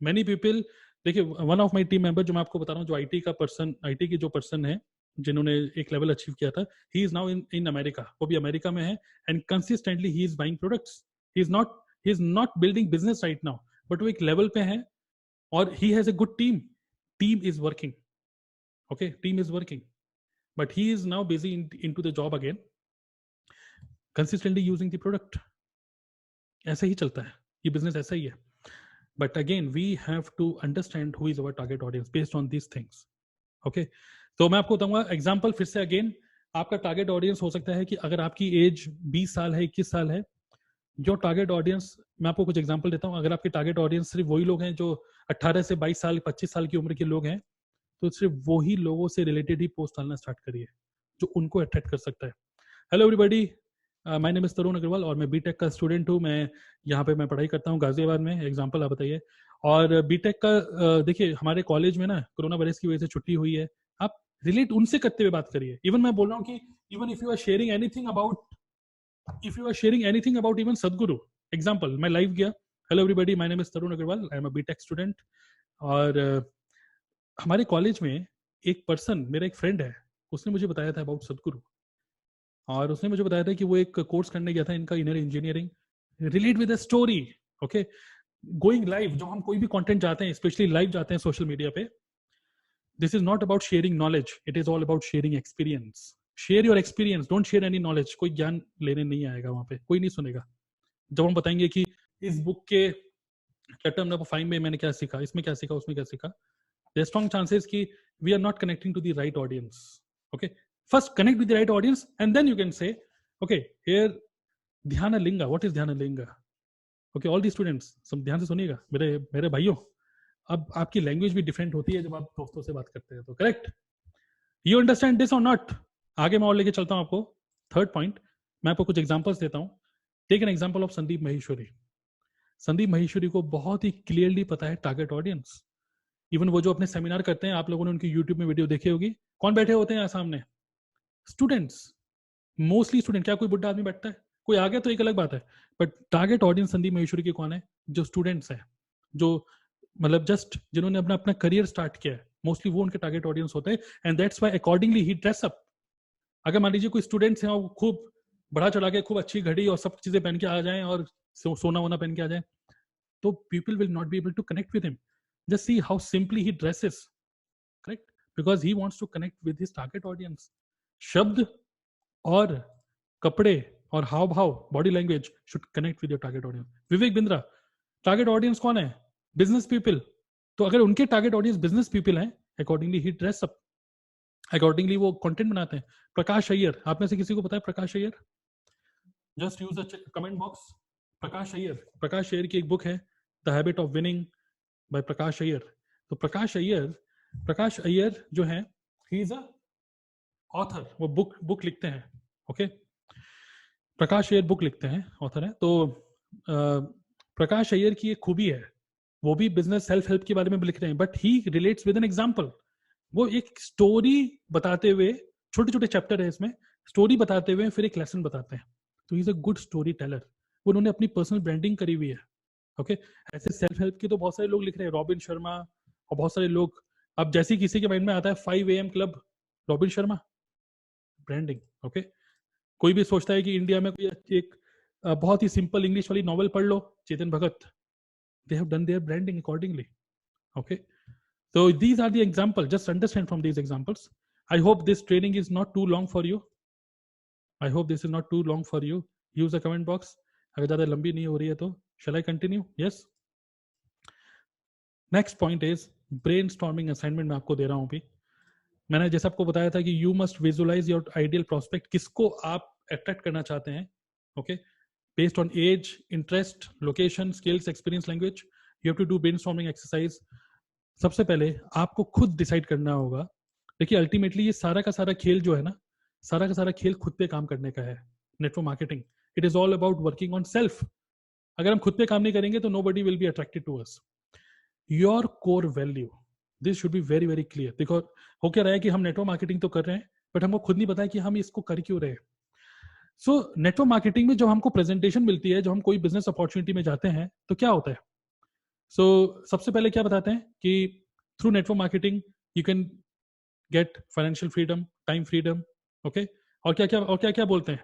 Many people, देखिए one of my team member जो मैं आपको बता रहा हूँ, जो IT की जो पर्सन है जिन्होंने एक लेवल अचीव किया था, he is now in America. वो भी अमेरिका में है and consistently he is buying products. He is not building business right now, but वो एक लेवल पे है और he has a good team is working. Okay. Team is working, but he is now busy into the job again, consistently using the product. ऐसे ही चलता है ये business, ऐसा ही है. But again, we have to understand who is our target audience based on these things. Okay. तो मैं आपको बताऊंगा एग्जांपल फिर से. अगेन, आपका टारगेट ऑडियंस हो सकता है कि अगर आपकी एज 20 साल है, 21 साल है, जो टारगेट ऑडियंस, मैं आपको कुछ एग्जांपल देता हूं. अगर आपके टारगेट ऑडियंस सिर्फ वही लोग हैं जो 18 से 22 साल, 25 साल की उम्र के लोग हैं, तो सिर्फ वही लोगों से रिलेटेड ही पोस्ट डालना स्टार्ट करिए जो उनको अट्रैक्ट कर सकता है. Hello everybody, my name is Tarun Agarwal और मैं बीटेक का स्टूडेंट हूँ. मैं यहाँ पे पढ़ाई करता हूँ गाजियाबाद में. एग्जांपल आप बताइए. और बीटेक का देखिए हमारे कॉलेज में ना कोरोना वायरस की वजह से छुट्टी हुई है. आप रिलेट उनसे करते हुए बात करिए. इवन मैं बोल रहा हूँ कि even if you are sharing anything about even Sadhguru. Example, मैं लाइव गया. Hello everybody, my name is Tarun Agarwal, I am a BTech student. और हमारे कॉलेज में एक पर्सन, मेरा एक फ्रेंड है, उसने मुझे बताया था अबाउट सदगुरु. और उसने मुझे बताया था कि वो एक कोर्स करने गया था इनका, inner engineering. Relate with the story. Okay. Going live, जब हम कोई भी कंटेंट जाते हैं, स्पेशली लाइव जाते हैं सोशल मीडिया पे, this is not about sharing knowledge, it is all about sharing experience. Share your experience, don't share any knowledge. कोई ज्ञान लेने नहीं आएगा वहां पे, कोई नहीं सुनेगा. जब हम बताएंगे कि इस बुक के चैप्टर नंबर 5 में मैंने क्या सीखा, इसमें क्या सीखा, उसमें क्या सीखा, देयर स्ट्रांग चांसेस कि we are not connecting to the right audience. Okay. First connect with the right audience and then you can say, okay, here Dhyana Linga. What is Dhyana Linga? Okay, all the students, सब ध्यान से सुनिएगा मेरे भाइयों. अब आपकी language भी different होती है जब आप दोस्तों से बात करते हैं, तो करेक्ट. यू अंडरस्टैंड दिस और नॉट? आगे मैं और लेके चलता हूं आपको. थर्ड पॉइंट, मैं आपको कुछ एग्जांपल्स देता हूं. Take an example of Sandeep Maheshwari. Sandeep Maheshwari को बहुत ही क्लियरली पता है टारगेट ऑडियंस। इवन वो जो अपने सेमिनार करते हैं, आप लोगों ने उनकी यूट्यूब में वीडियो देखी होगी, कौन बैठे होते हैं यहाँ सामने? Students, mostly student. क्या कोई बुढ़ा आदमी बैठता है? कोई आ गया तो एक अलग बात है, but target audience Sandeep Maheshwari के कौन है? जो स्टूडेंट्स है, जो मतलब जस्ट जिन्होंने अपना अपना करियर स्टार्ट किया है, मोस्टली वो उनके टारगेट ऑडियंस होते हैं। एंड दैट्स व्हाई अकॉर्डिंगली ही ड्रेस अप। अगर मान लीजिए कोई स्टूडेंट्स हैं और खूब बढ़ा चढ़ा के खूब अच्छी घड़ी और सब चीजें पहन के आ जाएं और सोना वोना पहन के आ जाएं, तो people will not be able to connect with him. Just see how simply he dresses, correct? Because he wants to connect with his target audience. शब्द और कपड़े और हाव भाव, body language should connect with your target audience. Vivek Bindra, target audience कौन है? Business people. तो अगर उनके टारगेट ऑडियंस बिजनेस पीपल हैं, अकॉर्डिंगली ही ड्रेस अप, अकॉर्डिंगली वो कंटेंट बनाते हैं। प्रकाश अय्यर, आप में से किसी को पता है Prakash Iyer? Just use the comment box. Prakash Iyer, Prakash Iyer की एक बुक है the habit of winning by Prakash Iyer. तो प्रकाश अय्यर जो है, ही इज अ ऑथर, वो बुक लिखते हैं। ओके, प्रकाश अय्यर बुक लिखते हैं, ऑथर है। तो प्रकाश अय्यर की एक खूबी है, वो भी बिजनेस सेल्फ हेल्प के बारे में लिख रहे हैं, but he relates with an example. वो एक स्टोरी बताते हुए, छोटे छोटे चैप्टर है इसमें, स्टोरी बताते हुए फिर एक लेसन बताते हैं। तो ही is a good story teller. उन्होंने अपनी पर्सनल ब्रांडिंग करी हुई है। ओके, ऐसे सेल्फ हेल्प के तो बहुत सारे लोग लिख रहे हैं, रॉबिन शर्मा और बहुत सारे लोग। अब जैसे किसी के माइंड में आता है 5 AM club, robin Sharma, branding. Okay, कोई भी सोचता है कि इंडिया में कोई एक बहुत ही सिंपल इंग्लिश वाली नॉवल पढ़ लो, Chetan Bhagat, they have done their branding accordingly. Okay, so these are the examples, just understand from these examples. I hope this training is not too long for you. I hope this is not too long for you. Use the comment box. अगर ज़्यादा लंबी नहीं हो रही है तो shall I continue? Yes. Next point is brainstorming assignment मैं आपको दे रहा हूँ अभी। मैंने जैसे आपको बताया था कि you must visualize your ideal prospect, किसको आप attract करना चाहते हैं। Okay, based on age, interest, location, skills, experience, language, you have to do brainstorming exercise. सबसे पहले आपको खुद डिसाइड करना होगा। देखिए अल्टीमेटली ये सारा का सारा खेल जो है ना, सारा का सारा खेल खुद पे काम करने का है। Network marketing, it is all about working on self. अगर हम खुद पे काम नहीं करेंगे तो nobody will be attracted to us. Your core value, this should be very very clear. देखो हो क्या रहा है कि हम नेटवर्क मार्केटिंग तो कर रहे हैं, बट हमको खुद नहीं पता है कि हम इसको कर क्यों रहे हैं। सो नेटवर्क मार्केटिंग में जब हमको प्रेजेंटेशन मिलती है, जब हम कोई बिजनेस अपॉर्चुनिटी में जाते हैं, तो क्या होता है? सबसे पहले क्या बताते हैं कि through network marketing you can get financial freedom, time freedom. Okay, और क्या क्या बोलते हैं,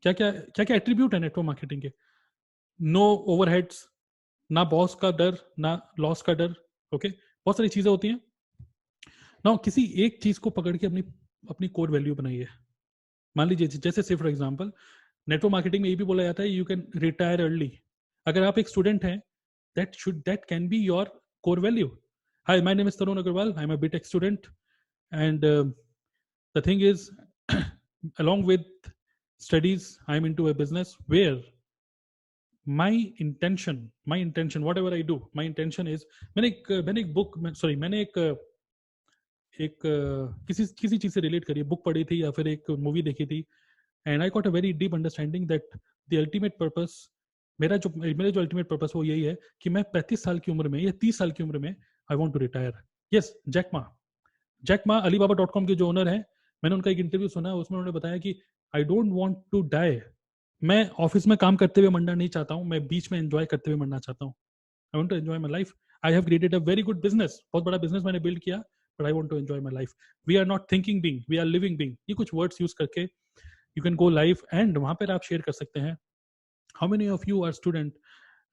क्या क्या एट्रीब्यूट है नेटवर्क मार्केटिंग के? नो ओवरहेड्स, ना बॉस का डर, ना लॉस का डर। ओके, बहुत सारी चीजें होती हैं ना। किसी एक चीज को पकड़ के अपनी अपनी कोर वैल्यू बनाइए। मान लीजिए जैसे से फॉर एग्जांपल नेटवर्क मार्केटिंग में ये भी बोला जाता है यू कैन रिटायर अर्ली। अगर आप एक स्टूडेंट हैं, that can be your core value. Hi, my name is Tarun Agarwal. I'm a BTech student, and the thing is, along with studies, I'm into a business where my intention, whatever I do, my intention is, मैंने एक book, sorry मैंने किसी किसी चीज से relate करी, book पढ़ी थी या फिर एक मूवी देखी थी, and I got a very deep understanding that the ultimate purpose, मेरे जो अल्टीमेट पर्पस वो यही है कि मैं 35 साल की उम्र में या 30 साल की उम्र में I want to retire. Yes, Jack Ma Alibaba.com के जो ओनर है, मैंने उनका एक इंटरव्यू सुना, उसमें उन्होंने बताया कि I don't want to die. मैं ऑफिस में काम करते हुए मरना नहीं चाहता हूँ, मैं बीच में एंजॉय करते हुए मरना चाहता हूँ। I want to enjoy my life. I have created a very good business, बहुत बड़ा बिजनेस मैंने बिल्ड किया, but I want to enjoy my life. We are not thinking being, we are living being. ये कुछ words use करके you can go live, and वहां पर आप शेयर कर सकते हैं how many of you are student.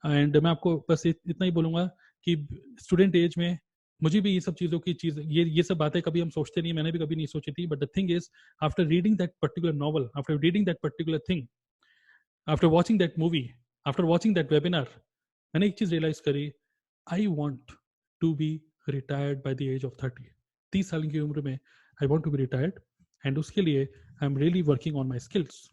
And मैं आपको बस इतना ही बोलूंगा कि स्टूडेंट एज में मुझे भी ये सब चीज़ों की ये सब बातें कभी हम सोचते नहीं, मैंने भी कभी नहीं सोची थी, but the thing is after reading that particular novel, after reading that particular thing, after watching that movie, after watching that webinar, मैंने एक चीज रियलाइज करी, I want to be retired by the age of 30। 30 साल की उम्र में I want to be retired, and उसके लिए I am really working on my skills.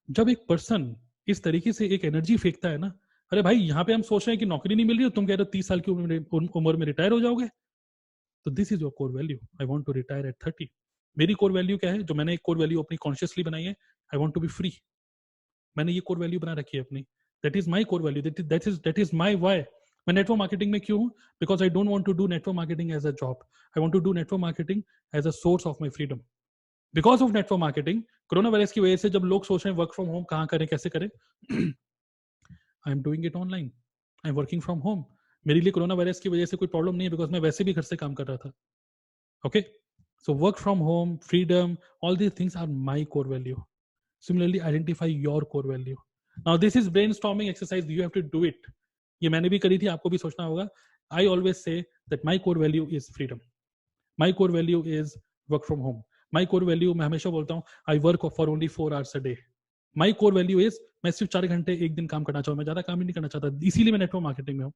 जब एक पर्सन इस तरीके से एक एनर्जी फेंकता है ना, अरे भाई यहाँ पे हम सोच रहे हैं कि नौकरी नहीं मिल रही हो, तुम कह रहे हो 30 साल की उम्र में रिटायर हो जाओगे, तो this is your core value. I want to retire at 30। मेरी कोर वैल्यू क्या है, जो मैंने एक कोर वैल्यू अपनी कॉन्शियसली बनाई है, I want to be free. मैंने ये कोर वैल्यू बना रखी है अपनी। That is my core value, that is my why. मैं नेटवर्क मार्केटिंग में क्यों हूँ? Because I don't want to do network marketing as a job, I want to do network marketing as a source of my freedom. Because of network marketing, corona virus की वजह से जब लोग सोच रहे हैं वर्क फ्रॉम होम कहाँ करें, कैसे करें, आई am doing it online, I am working from home. मेरे लिए कोरोना वायरस की वजह से कोई प्रॉब्लम नहीं है, बिकॉज मैं वैसे भी घर से काम कर रहा था। Okay, so work from home, freedom, all these things are my core value. Similarly, identify your core value. Now, this is brainstorming exercise. You have to do it. ये मैंने भी करी थी, आपको भी सोचना होगा. I always say that my core value is freedom. My core value is work from home. My core value, मैं हमेशा बोलता हूँ, I work for only 4 hours a day. My core value is मैं सिर्फ 4 घंटे एक दिन काम करना चाहूँ, मैं ज्यादा काम ही नहीं करना चाहता, इसीलिए मैं नेटवर्क मार्केटिंग में हूँ.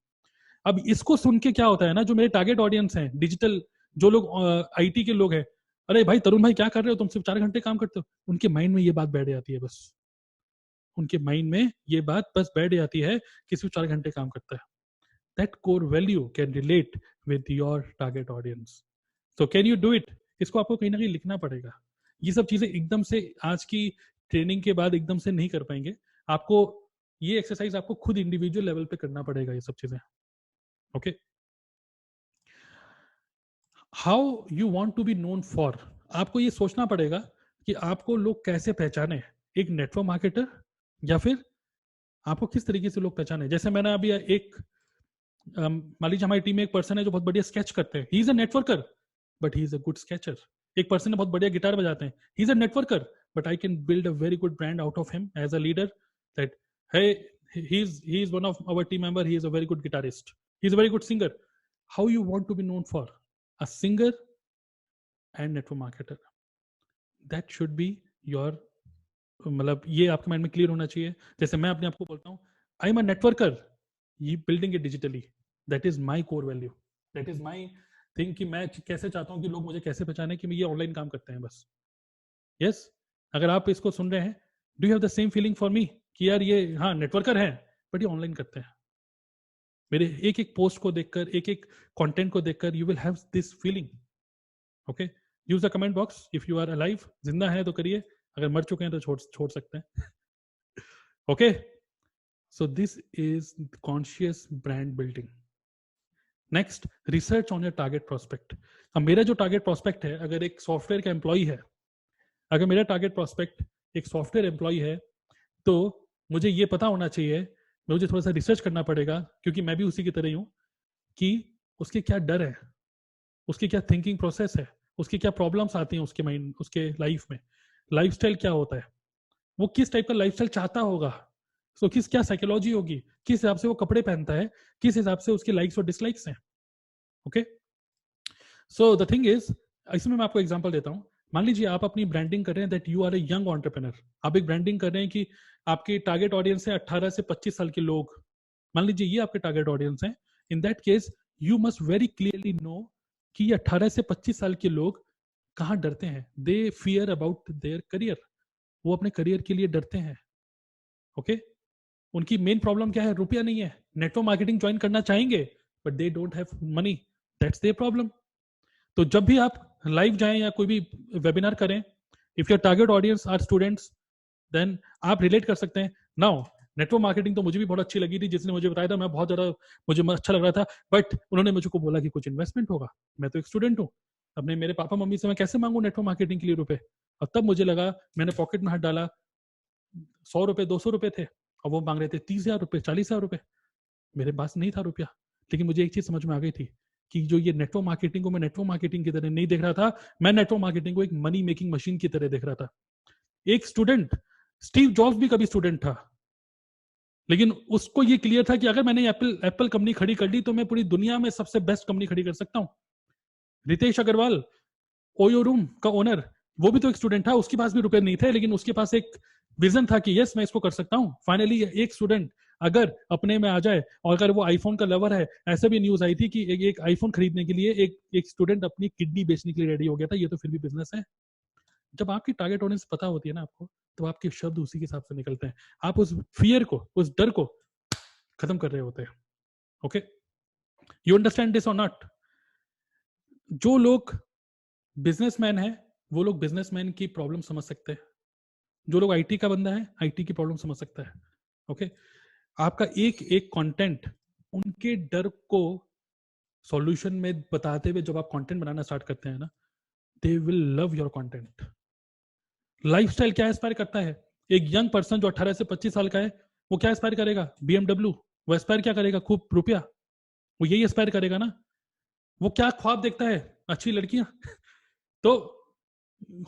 अब इसको सुन के क्या होता है ना, जो मेरे टारगेट ऑडियंस हैं, डिजिटल जो लोग आईटी के लोग हैं, अरे भाई तरुण भाई क्या कर रहे हो, तुम सिर्फ 4 घंटे काम करते हो, उनके माइंड में ये बात बैठ जाती है, बस उनके माइंड में ये बात बस बैठ जाती है कि सिर्फ 4 घंटे काम करता है. That core value can relate with your target audience. So can you do it? इसको आपको कहीं ना कहीं लिखना पड़ेगा. ये सब चीजें एकदम से आज की ट्रेनिंग के बाद एकदम से नहीं कर पाएंगे. आपको ये एक्सरसाइज आपको खुद इंडिविजुअल लेवल पे करना पड़ेगा, ये सब चीजें. Okay, how you want to be known for. आपको ये सोचना पड़ेगा कि आपको लोग कैसे पहचाने, एक नेटवर्क मार्केटर या फिर आपको किस तरीके से लोग पहचाने. जैसे मैंने अभी एक मान लीजिए हमारी टीम में एक पर्सन है जो बहुत बढ़िया स्केच करते हैं, he is a networker but he is a good sketcher. एक पर्सन है बहुत बढ़िया गिटार बजाते हैं, he is a networker but I can build a very good brand out of him as a leader, that hey, he is one of our team member, he is a very good guitarist, he is a very good singer. How you want to be known for? A singer and network marketer, that should be your, मतलब ये आपके mind में clear होना चाहिए. जैसे मैं अपने आप को बोलता हूँ, आई एम अ नेटवर्कर, ये building it digitally, that is my core value, that is my thing कि मैं कैसे चाहता हूँ कि लोग मुझे कैसे पहचाने कि मैं ये ऑनलाइन काम करते हैं बस. Yes yes? अगर आप इसको सुन रहे हैं, do you have the same feeling for me कि यार ये हाँ नेटवर्कर है बट ये ऑनलाइन करते हैं. मेरे एक एक पोस्ट को देखकर, एक एक कंटेंट को देखकर you will have this feeling. Okay, use the comment box if you are alive. जिंदा है तो करिए, अगर मर चुके हैं तो छोड़ सकते हैं. Okay, so this is conscious brand building. Next, research on your target prospect. अब मेरा जो टारगेट प्रोस्पेक्ट है, अगर एक सॉफ्टवेयर का एम्प्लॉय है, अगर मेरा टारगेट प्रोस्पेक्ट एक सॉफ्टवेयर एम्प्लॉय है, तो मुझे ये पता होना चाहिए, मुझे थोड़ा सा रिसर्च करना पड़ेगा, क्योंकि मैं भी उसी की तरह ही हूँ, कि उसके क्या डर है, उसकी क्या थिंकिंग प्रोसेस है, उसकी क्या प्रॉब्लम्स आती हैं उसके माइंड, उसके लाइफ में, लाइफस्टाइल क्या होता है, वो किस टाइप का लाइफस्टाइल चाहता होगा, सो किस क्या साइकोलॉजी होगी, किस हिसाब से वो कपड़े पहनता है, किस हिसाब से उसकी लाइक्स और डिसलाइक्स हैं. Okay, so the thing is, इसमें मैं आपको एग्जांपल देता हूं. मान लीजिए आप अपनी ब्रांडिंग कर रहे हैं, that you are a young entrepreneur. आप एक ब्रांडिंग कर रहे हैं कि आपके टारगेट ऑडियंस है 18 से 25 साल के लोग. मान लीजिए ये आपके टारगेट ऑडियंस हैं. In that case you must very clearly know कि ये 18 से 25 साल के लोग कहाँ डरते हैं. दे फियर अबाउट देयर करियर, वो अपने करियर के लिए डरते हैं. ओके, उनकी मेन प्रॉब्लम क्या है? रुपया नहीं है. नेटवर्क मार्केटिंग ज्वाइन करना चाहेंगे but they don't have money, that's their problem. तो जब भी आप लाइव जाएं या कोई भी वेबिनार करें, if your target audience are students, then आप रिलेट कर सकते हैं. नाउ नेटवर्क मार्केटिंग तो मुझे भी बहुत अच्छी लगी थी, जिसने मुझे बताया था, मैं बहुत ज्यादा, मुझे अच्छा लग रहा था, बट उन्होंने मुझको बोला कि कुछ इन्वेस्टमेंट होगा. मैं तो एक स्टूडेंट हूँ, अपने मेरे पापा मम्मी से मैं कैसे मांगू नेटवर्क मार्केटिंग के लिए रुपए. और तब मुझे लगा, मैंने पॉकेट में हाथ डाला, 100 रुपए 200 रुपए थे, और वो मांग रहे थे 30,000 रुपए 40,000 रुपए. मेरे पास नहीं था रुपया, लेकिन मुझे एक चीज समझ में आ गई थी कि जो ये नेटवर्क मार्केटिंग को मैं नेटवर्क मार्केटिंग की तरह नहीं देख रहा था, मैं नेटवर्क मार्केटिंग को एक मनी मेकिंग मशीन की तरह देख रहा था. एक स्टूडेंट, स्टीव जॉब्स भी कभी स्टूडेंट था, लेकिन उसको ये क्लियर था कि अगर मैंने एप्पल कंपनी खड़ी कर ली तो मैं पूरी दुनिया में सबसे बेस्ट कंपनी खड़ी कर सकता हूं. रितेश अग्रवाल, ओयो रूम का ओनर, वो भी तो एक स्टूडेंट था, उसके पास भी रुपए नहीं थे, लेकिन उसके पास एक विजन था कि यस मैं इसको कर सकता हूं. फाइनली एक स्टूडेंट अगर अपने में आ जाए, और अगर वो आईफोन का लवर है, ऐसे भी न्यूज आई थी कि एक आईफोन खरीदने के लिए एक स्टूडेंट अपनी किडनी बेचने के लिए रेडी हो गया था. ये तो फिर भी बिजनेस है. जब आपकी टारगेट ऑडियंस पता होती है ना आपको, तो आपके शब्द उसी के हिसाब से निकलते हैं. आप उस फियर को, उस डर को खत्म कर रहे होते हैं. ओके, यू अंडरस्टैंड दिस और नॉट? जो लोग बिजनेसमैन है, वो लोग बिजनेसमैन की प्रॉब्लम समझ सकते हैं. जो लोग आईटी का बंदा है, आईटी की प्रॉब्लम समझ सकता है. ओके, आपका एक एक कंटेंट उनके डर को सॉल्यूशन में बताते हुए जब आप कंटेंट बनाना स्टार्ट करते हैं ना, they will love your content. Lifestyle क्या एस्पायर करता है? एक यंग पर्सन जो 18 से 25 साल का है, वो क्या एस्पायर करेगा? BMW. वो एस्पायर क्या करेगा? खूब रुपया. वो यही एस्पायर करेगा ना. वो क्या ख्वाब देखता है? अच्छी लड़कियां. तो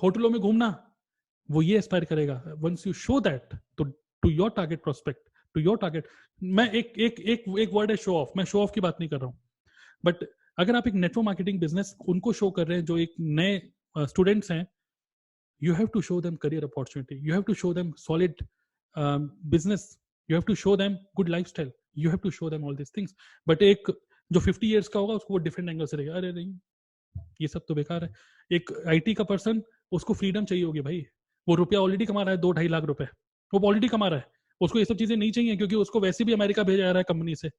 होटलों में घूमना, वो ये एस्पायर करेगा. Once you show that to your target prospect, to your target. मैं एक वर्ड है शो ऑफ. मैं शो ऑफ की बात नहीं कर रहा हूँ, बट अगर आप एक नेटवर्क मार्केटिंग बिजनेस उनको शो कर रहे हैं जो एक नए स्टूडेंट्स हैं, you have to show them career opportunity, you have to show them solid business, you have to show them good lifestyle, you have to show them all these things. But एक जो 50 years का होगा उसको वो different angle से रहेगा, अरे नहीं ये सब तो बेकार है. एक आईटी का पर्सन, उसको फ्रीडम चाहिए होगी भाई. वो रुपया ऑलरेडी कमा रहा है 2-2.5 लाख रुपए, वो ऑलरेडी कमा रहा है. उसको ये सब चीजें नहीं चाहिए, क्योंकि उसको वैसे भी अमेरिका भेजा जा रहा है कंपनी से.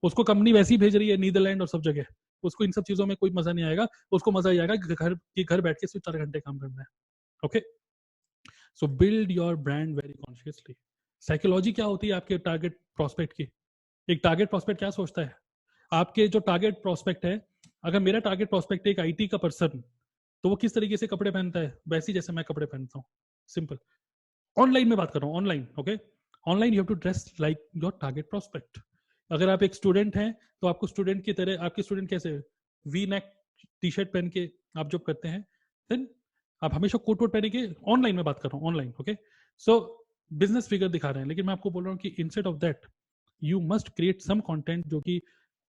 उसको कंपनी वैसे ही भेज रही है नीदरलैंड और सब जगह. उसको इन सब चीजों में कोई मजा नहीं आएगा. उसको मजा ही आएगा कि घर बैठ के सिर्फ 4 घंटे काम करना है. Okay, so build your brand very consciously. Psychology क्या होती है आपके टारगेट प्रोस्पेक्ट की? एक टारगेट प्रोस्पेक्ट क्या सोचता है? आपके जो टारगेट प्रोस्पेक्ट है, अगर मेरा टारगेट प्रोस्पेक्ट है एक आईटी का पर्सन, तो वो किस तरीके से कपड़े पहनता है? वैसे ही जैसे मैं कपड़े पहनता हूँ. सिंपल. ऑनलाइन में बात कर रहा हूँ, online. Okay, online you have to dress like your target prospect. अगर आप एक स्टूडेंट हैं तो आपको स्टूडेंट की तरह, आपके स्टूडेंट कैसे वी नेक टी शर्ट पहन के आप जब करते हैं, देन आप हमेशा कोट वोट पहने के. ऑनलाइन में बात कर रहा हूँ, ऑनलाइन. ओके, सो बिजनेस फिगर दिखा रहे हैं, लेकिन मैं आपको बोल रहा हूँ कि instead of that you must create some content जो कि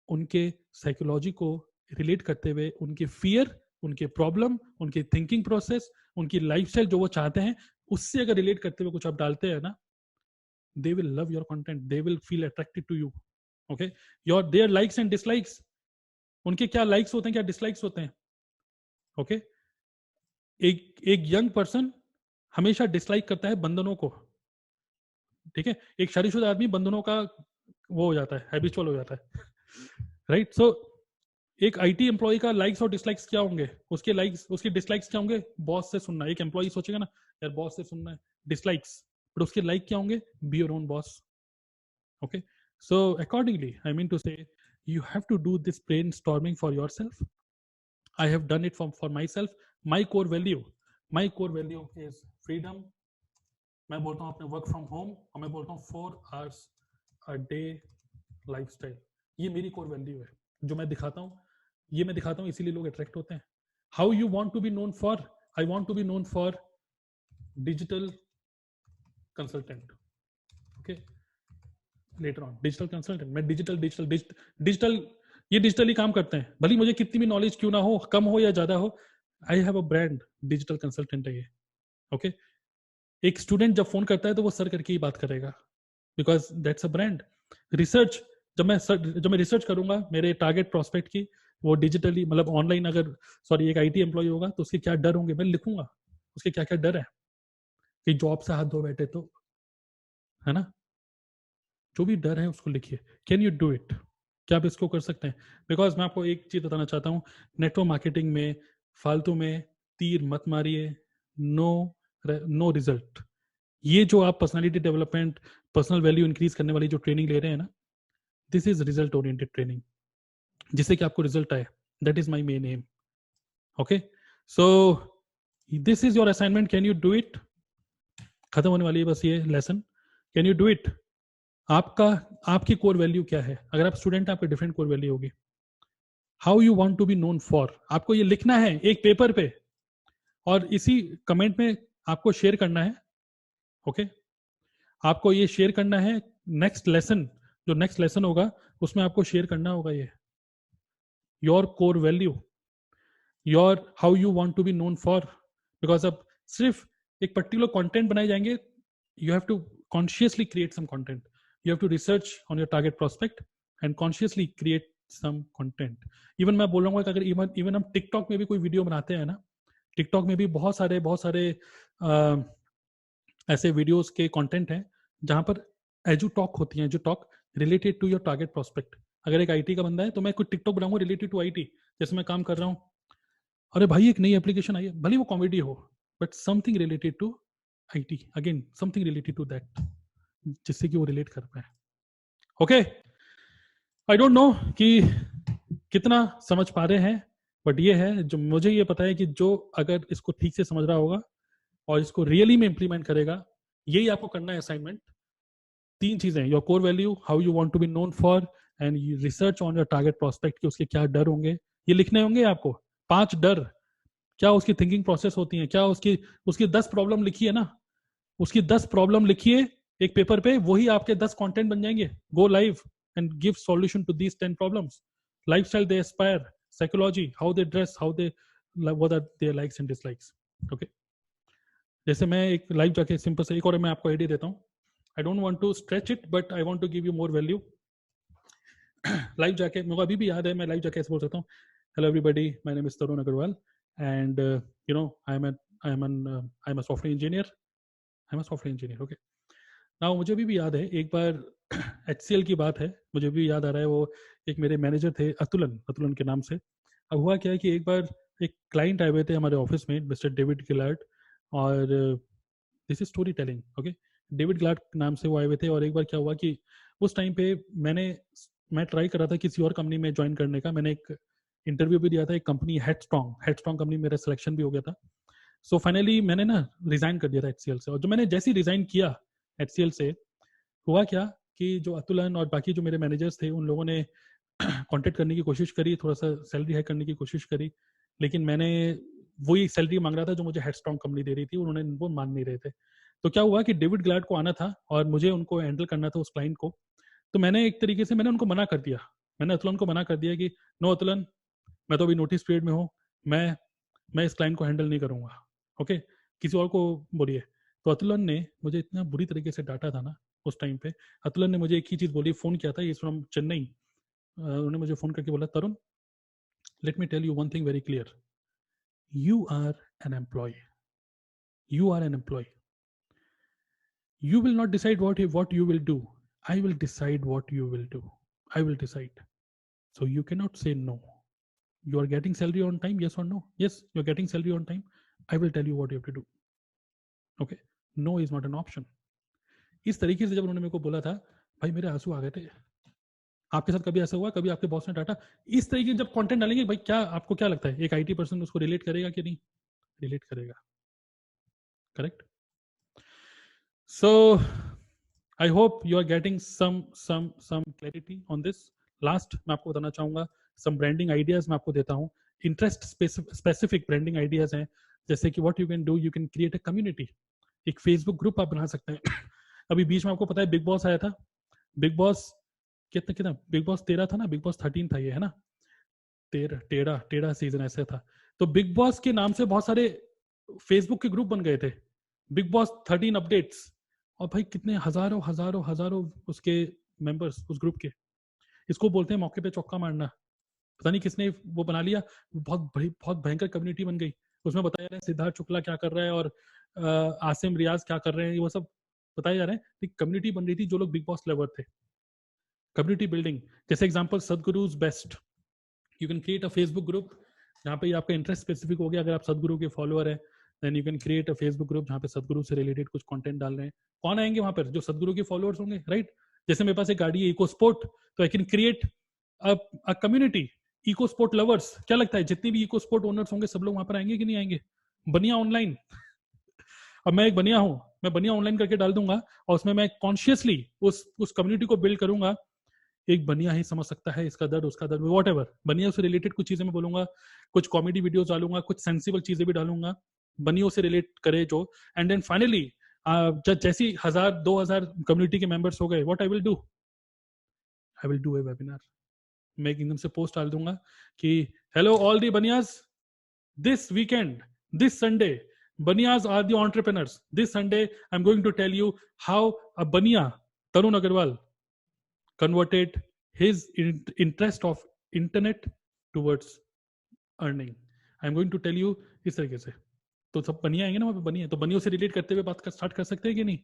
उनके साइकोलॉजी को रिलेट करते हुए, उनके फियर, उनके प्रॉब्लम, उनके थिंकिंग प्रोसेस, उनकी लाइफस्टाइल जो वो चाहते हैं, उससे अगर रिलेट करते हुए कुछ आप डालते हैं ना, they will love your content, they will feel attracted to you. Okay, your their likes and dislikes, उनके क्या लाइक्स होते हैं, क्या डिसलाइक्स होते हैं. ओके, एक यंग पर्सन हमेशा डिसलाइक करता है बंधनों को. ठीक है, एक शादीशुदा आदमी बंधनों का वो हो जाता है, हैबिचुअल हो जाता है. राइट. सो एक आईटी एम्प्लॉय का लाइक्स और डिसलाइक्स क्या होंगे? उसके लाइक्स, उसके डिसलाइक्स क्या होंगे? बॉस से सुनना. एक एम्प्लॉय सोचेगा ना, यार बॉस से सुनना है, डिसलाइक्स. बट उसके लाइक क्या होंगे? Be your own boss. Okay, so accordingly, I mean to say, you have to do this brainstorming for yourself. I have done it for myself. My core value is freedom. मैं बोलता हूँ अपने work from home, और मैं बोलता हूँ 4 hours a day lifestyle. ये मेरी कोर वैल्यू है जो मैं दिखाता हूँ. ये मैं दिखाता हूँ इसीलिए लोग अट्रैक्ट होते हैं. How you want to be known for? I want to be known for digital consultant. Okay, later on digital consultant. मैं डिजिटल ये डिजिटली काम करते हैं, भले मुझे कितनी भी नॉलेज क्यों ना हो, कम हो या ज्यादा हो. I have a brand, digital consultant है ये. ओके, एक स्टूडेंट जब फोन करता है तो वो सर करके ही बात करेगा, because that's a brand. Research, जब मैं रिसर्च करूंगा मेरे टारगेट प्रोस्पेक्ट की, वो डिजिटली मतलब ऑनलाइन, अगर सॉरी एक आईटी एम्प्लॉय होगा तो उसके क्या डर होंगे मैं लिखूंगा. उसके क्या क्या डर है कि जॉब से हाथ धो बैठे तो, है ना. जो भी डर है उसको लिखिए. Can you do it? क्या आप इसको कर सकते हैं? बिकॉज मैं आपको एक चीज बताना चाहता हूँ, नेटवर्क मार्केटिंग में फालतू में तीर मत मारिए. No, no result. ये जो आप personality development, personal value increase करने वाली जो ट्रेनिंग ले रहे हैं ना, this is result oriented training, जिससे कि आपको रिजल्ट आए. That is my main aim. Okay, so this is your assignment. Can you do it? खत्म होने वाली है बस ये lesson. Can you do it? आपका, आपकी कोर वैल्यू क्या है? अगर आप स्टूडेंट हैं, आपकी डिफरेंट कोर वैल्यू होगी. How you want to be known for, आपको ये लिखना है एक पेपर पे, और इसी कमेंट में आपको शेयर करना है. ओके, आपको ये शेयर करना है. नेक्स्ट लेसन, जो नेक्स्ट लेसन होगा उसमें आपको शेयर करना होगा ये your core value, your how you want to be known for. Because अब सिर्फ एक पर्टिकुलर कंटेंट बनाए जाएंगे. you have to consciously create some content. You have to research on your target prospect and consciously create some content. Even मैं बोलूँगा कि अगर even हम टिकटॉक में भी कोई वीडियो बनाते हैं ना, टिकटॉक में भी बहुत सारे ऐसे वीडियोस के कंटेंट हैं जहाँ पर एजू टॉक होती है, edu talk related to your target prospect. अगर एक आईटी का बंदा है तो मैं कोई टिकटॉक बनाऊंगा रिलेटेड टू आईटी. जैसे मैं काम कर रहा हूँ, अरे भाई एक नई एप्लीकेशन आई है, भले वो कॉमेडी हो, but something related to IT, again something related to that, जिससे कि वो रिलेट कर पाए. ओके, आई डोंट नो कि कितना समझ पा रहे हैं, बट ये है जो मुझे ये पता है कि जो अगर इसको ठीक से समझ रहा होगा और इसको रियली में इंप्लीमेंट करेगा, यही आपको करना है असाइनमेंट। तीन चीजें, your core value, how you want to be known for, and research on your target prospect कि उसके क्या डर होंगे, ये लिखने होंगे आपको। 5 डर, क्या उसकी थिंकिंग प्रोसेस होती है, क्या उसकी उसकी 10 प्रॉब्लम लिखी है ना, उसकी 10 प्रॉब्लम लिखिए एक पेपर पे, वही आपके 10 कंटेंट बन जाएंगे। Go live and give solution to these 10 problems. Lifestyle they aspire, psychology, how they dress, how they what are their likes and dislikes. Okay, जैसे मैं एक लाइव जाके सिंपल से एक और मैं आपको आइडिया देता हूँ। I don't want to stretch it but I want to give you more value. Live जाके मेरे को अभी भी याद है, मैं लाइव जाके ऐसे बोल सकता हूँ, hello everybody, my name is Tarun Agarwal and you know I am a software engineer, I am a software engineer. Okay, ना मुझे भी याद है एक बार HCL की बात है, मुझे भी याद आ रहा है। वो एक मेरे मैनेजर थे अतुलन, अतुलन के नाम से। अब हुआ क्या है कि एक बार एक क्लाइंट आए हुए थे हमारे ऑफिस में, मिस्टर डेविड गिलार्ड, और this is story telling. Okay, David Gaylord नाम से वो आए हुए थे। और एक बार क्या हुआ कि उस टाइम पे मैं ट्राई कर रहा था किसी और कंपनी में ज्वाइन करने का। मैंने एक इंटरव्यू भी दिया था, एक कंपनी हेडस्ट्रॉन्ग कंपनी, मेरा सिलेक्शन भी हो गया था। सो फाइनली मैंने ना रिजाइन कर दिया था HCL से। और जो मैंने जैसे ही रिजाइन किया HCL से, हुआ क्या कि जो अतुलन और बाकी जो मेरे मैनेजर्स थे, उन लोगों ने कांटेक्ट करने की कोशिश करी, थोड़ा सा सैलरी हाइक करने की कोशिश करी, लेकिन मैंने वही सैलरी मांग रहा था जो मुझे हेडस्ट्रॉन्ग कंपनी दे रही थी, उन्होंने वो मान नहीं रहे थे। तो क्या हुआ कि डेविड ग्लैड को आना था और मुझे उनको हैंडल करना था उस क्लाइंट को। तो मैंने एक तरीके से मैंने उनको मना कर दिया, मैंने अतुलन को मना कर दिया कि नो अतुलन, मैं तो अभी नोटिस पीरियड में हूँ, मैं इस क्लाइंट को हैंडल नहीं करूंगा। ओके, किसी और को बोलिए। तो अतुलन ने मुझे इतना बुरी तरीके से डांटा था ना उस टाइम पे। अतुलन ने मुझे एक ही चीज बोली, फोन किया था, ये फ्रॉम चेन्नई। उन्होंने मुझे फोन करके बोला, Tarun, let me tell you one thing very clear, you are an employ, you are an employ, you will not decide what you will do, I will decide what you will do, I will decide. So you cannot say no. You are getting salary on time, yes or no? Yes, you're getting salary on time, I will tell you what you have to do. Okay, no is not an option. इस तरीके से जब उन्होंने मेरे को बोला था, भाई मेरे आंसू आ गए थे। आपके साथ कभी ऐसा हुआ, कभी आपके बॉस ने डांटा? इस तरीके जब कंटेंट डालेंगे, भाई क्या आपको क्या लगता है एक IT पर्सन उसको रिलेट करेगा कि नहीं? रिलेट करेगा, correct? So I hope you are getting some clarity on this. Last मैं आपको बताना चाहूंगा, सम ब्रांडिंग आइडियाज मैं आपको देता हूँ। इंटरेस्ट स्पेसिफिक ब्रांडिंग आइडियाज हैं, जैसे कि what you can do, you can create a community. एक फेसबुक ग्रुप आप बना सकते हैं। अभी बीच में आपको पता है बिग बॉस आया था, बिग बॉस कितना कितना, बिग बॉस 13 था ना, बिग बॉस 13 था ये, है ना? टेढ़ा टेढ़ा सीजन ऐसे था। तो बिग बॉस के नाम से बहुत सारे फेसबुक के ग्रुप बन गए थे, बिग बॉस 13 अपडेट्स। और भाई कितने हजारों हजारों हजारों उसके मेंबर्स उस ग्रुप के। इसको बोलते हैं मौके पे चौका मारना। पता नहीं किसने वो बना लिया, बहुत बड़ी बहुत भयंकर कम्युनिटी बन गई। उसमें बताया जा रहा है सिद्धार्थ शुक्ला क्या कर रहा है और आसिम रियाज क्या कर रहे हैं, वो सब बताया जा रहा है। कम्युनिटी बन रही थी जो लोग बिग बॉस लवर थे, कम्युनिटी बिल्डिंग। जैसे example Sadhguru's best, you can create a Facebook group जहाँ पे आपका इंटरेस्ट स्पेसिफिक हो गया। अगर आप सदगुरु के फॉलोअर है, then you can create a Facebook group जहाँ पे सदगुरु से रिलेटेड कुछ कंटेंट डाल रहे हैं। कौन आएंगे वहां पर? जो सदगुरु के फॉलोअर्स होंगे, राइट? जैसे मेरे पास एक गाड़ी है इको स्पोर्ट, तो I can create a community eco sport lovers. क्या लगता है जितने भी इको स्पोर्ट ओनर्स होंगे सब लोग वहां पर आएंगे कि नहीं आएंगे? बनिया ऑनलाइन, अब मैं एक बनिया हूं, मैं बनिया ऑनलाइन करके डाल दूंगा और उसमें मैं कॉन्शियसली उस कम्युनिटी को बिल्ड करूंगा। एक बनिया ही समझ सकता है इसका दर्द, उसका दर्द, वॉट एवर बनिया से रिलेटेड कुछ चीजें मैं बोलूंगा, कुछ कॉमेडी वीडियोस डालूंगा, कुछ सेंसिबल चीजें भी डालूंगा बनियों से रिलेट करे जो। एंड देन फाइनली जैसी 1000-2000 कम्युनिटी के मेंबर्स हो गए, what I will do a webinar. मैं एकदम से पोस्ट डाल दूंगा कि hello all the Baniyas, this weekend, this Sunday, Baniyas are the entrepreneurs, this Sunday I am going to tell you how a Bania Tarun Agarwal converted his interest of internet towards earning. I am going to tell you इस तरीके से। तो सब बनिया आएंगे ना वहां पे, बनिया तो बनियों से रिलेट करते हुए बात स्टार्ट कर सकते हैं कि नहीं?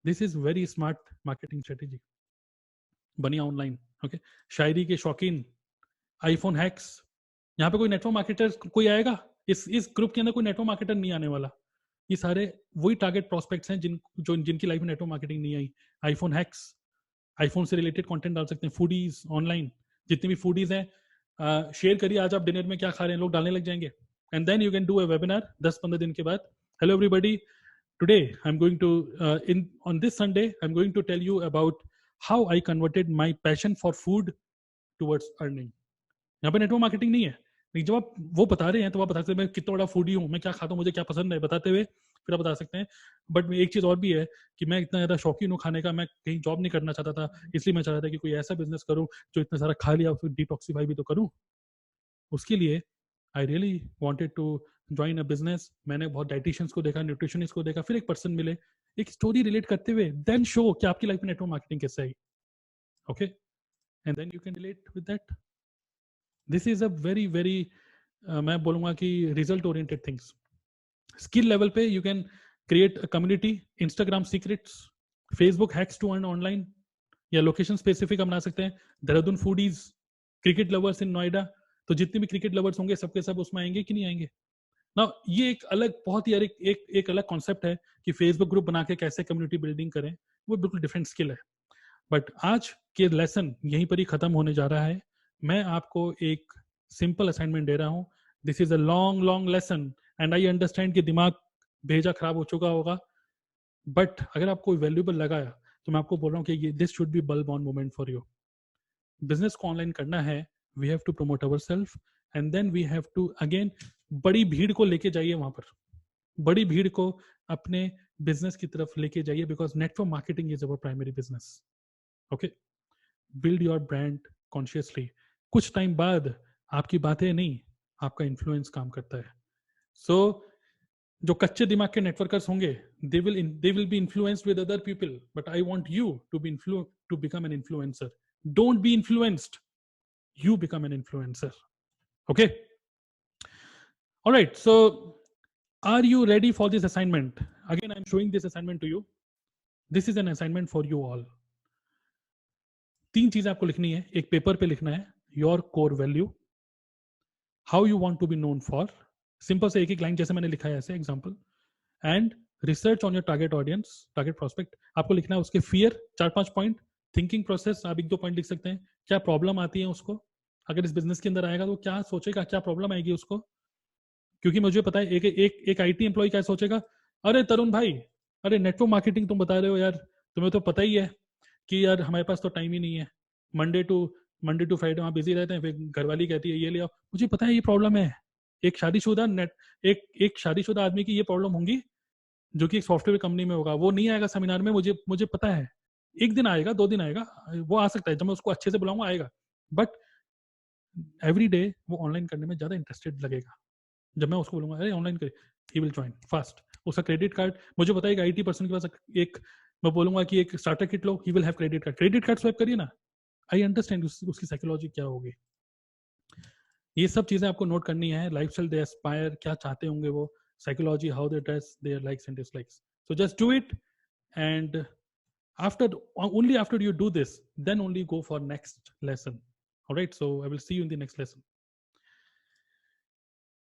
This is very smart marketing strategy, बनिया ऑनलाइन। ओके, शायरी के शौकीन, आईफोन हैक्स, यहाँ पे कोई नेटवर्क मार्केटर कोई आएगा? इस ग्रुप के अंदर कोई नेटवर्क मार्केटर नहीं आने वाला। ये सारे वही टारगेट प्रोस्पेक्ट्स हैं जिनकी लाइफ में नेटवर्क मार्केटिंग नहीं आई। आईफोन हैक्स, आईफोन से रिलेटेड कंटेंट डाल सकते हैं, फूडीज ऑनलाइन, जितने भी फूडीज हैं शेयर करिए आज आप डिनर में क्या खा रहे हैं, लोग डालने लग जाएंगे. And then you can do a webinar 10-15 दिन के बाद. Hello everybody, today I'm going to on this Sunday I'm going to tell you about how I converted my passion for food towards earning. यहाँ पे network marketing नहीं है, लेकिन जब आप वो बता रहे हैं तो आप बता सकते हैं मैं कितना बड़ा फूडी हूँ, मैं क्या खाता हूँ, मुझे क्या पसंद है, बताते हुए फिर आप बता सकते हैं. बट एक चीज़ और भी है कि मैं इतना ज़्यादा शौकीन हूँ खाने का, मैं कहीं जॉब नहीं करना चाहता था, इसलिए मैं चाह रहा था कि कोई ऐसा बिजनेस करूँ जो इतना सारा खा लिया उसको डिटॉक्सीफाई भी तो करूँ. उसके लिए I really wanted to join a business. मैंने बहुत डाइटिशियंस को देखा, न्यूट्रिशनिस्ट को देखा, फिर एक पर्सन मिले, एक स्टोरी रिलेट करते हुए देन शो कि आपकी लाइफ में नेटवर्क मार्केटिंग कैसे आई. Okay, and then you can relate with that. This is a very very मैं बोलूंगा कि result oriented things. Skill level पे you can create a community, Instagram secrets, Facebook hacks to earn online, या location specific हम बना सकते हैं. Dehradun foodies, cricket lovers in Noida, तो जितने भी क्रिकेट लवर्स होंगे सबके सब उसमें आएंगे कि नहीं आएंगे ना. ये एक अलग बहुत ही यार एक अलग कॉन्सेप्ट है कि फेसबुक ग्रुप बना के कैसे कम्युनिटी बिल्डिंग करें, वो बिल्कुल डिफरेंट स्किल है. बट आज के लेसन यहीं पर ही खत्म होने जा रहा है. मैं आपको एक सिंपल असाइनमेंट दे रहा हूं. This is a long long lesson and I understand कि दिमाग भेजा खराब हो चुका होगा, बट अगर आपको वैल्यूबल लगा तो मैं आपको बोल रहा हूँ कि ये this should be bulb on moment for you. Business को ऑनलाइन करना है, we have to promote our self and then we have to again बड़ी भीड़ को लेके जाइए वहां पर, बड़ी भीड़ को अपने बिजनेस की तरफ लेके जाइए, because network marketing is our primary business. Okay, build your brand consciously. कुछ टाइम बाद आपकी बातें नहीं, आपका इन्फ्लुएंस काम करता है. सो जो कच्चे दिमाग के नेटवर्कर्स होंगे they will be influenced with other people, but I want you to to become an influencer. Don't be influenced, you become an influencer. Okay, all right, so are you ready for this assignment? Again, I'm showing this assignment to you. This is an assignment for you all. 3 चीजें आपको लिखनी है, एक paper पे लिखना है. Your core value, how you want to be known for, simple से एक एक लाइन जैसे मैंने लिखा है ऐसे example. And research on your target audience, target prospect, आपको लिखना है उसके फियर 4-5 पॉइंट. थिंकिंग प्रोसेस आप 1-2 पॉइंट लिख सकते हैं. क्या प्रॉब्लम आती है उसको, अगर इस बिजनेस के अंदर आएगा तो क्या सोचेगा, क्या प्रॉब्लम आएगी उसको. क्योंकि मुझे पता है एक आईटी एम्प्लॉय क्या सोचेगा, अरे तरुण भाई, अरे नेटवर्क मार्केटिंग तुम बता रहे हो यार, तुम्हें तो पता ही है कि यार हमारे पास तो टाइम ही नहीं है, मंडे टू फ्राइडे वहाँ बिजी रहते हैं, फिर घरवाली कहती है ये ले आओ. मुझे पता है ये प्रॉब्लम है. एक शादीशुदा आदमी की ये प्रॉब्लम होंगी जो कि एक सॉफ्टवेयर कंपनी में होगा, वो नहीं आएगा सेमिनार में, मुझे पता है. एक दिन आएगा, 2 दिन आएगा, वो आ सकता है, जब मैं उसको अच्छे से बुलाऊंगा आएगा. बट एवरी डे वो ऑनलाइन करने में ज्यादा इंटरेस्टेड लगेगा. जब मैं उसको बोलूंगा अरे ऑनलाइन करे, ही विल ज्वाइन फास्ट. उसका क्रेडिट कार्ड, मुझे पता है कि आईटी पर्सन के पास एक, मैं बोलूंगा कि एक starter kit low, he will have credit card swipe करिए ना. आई अंडरस्टैंड उसकी साइकोलॉजी क्या होगी. ये सब चीजें आपको नोट करनी है. लाइफस्टाइल दे एस्पायर, क्या चाहते होंगे वो, psychology, how they dress, their likes and dislikes. So just do it, and only after you do this, then only go for next lesson. All right, so I will see you in the next lesson.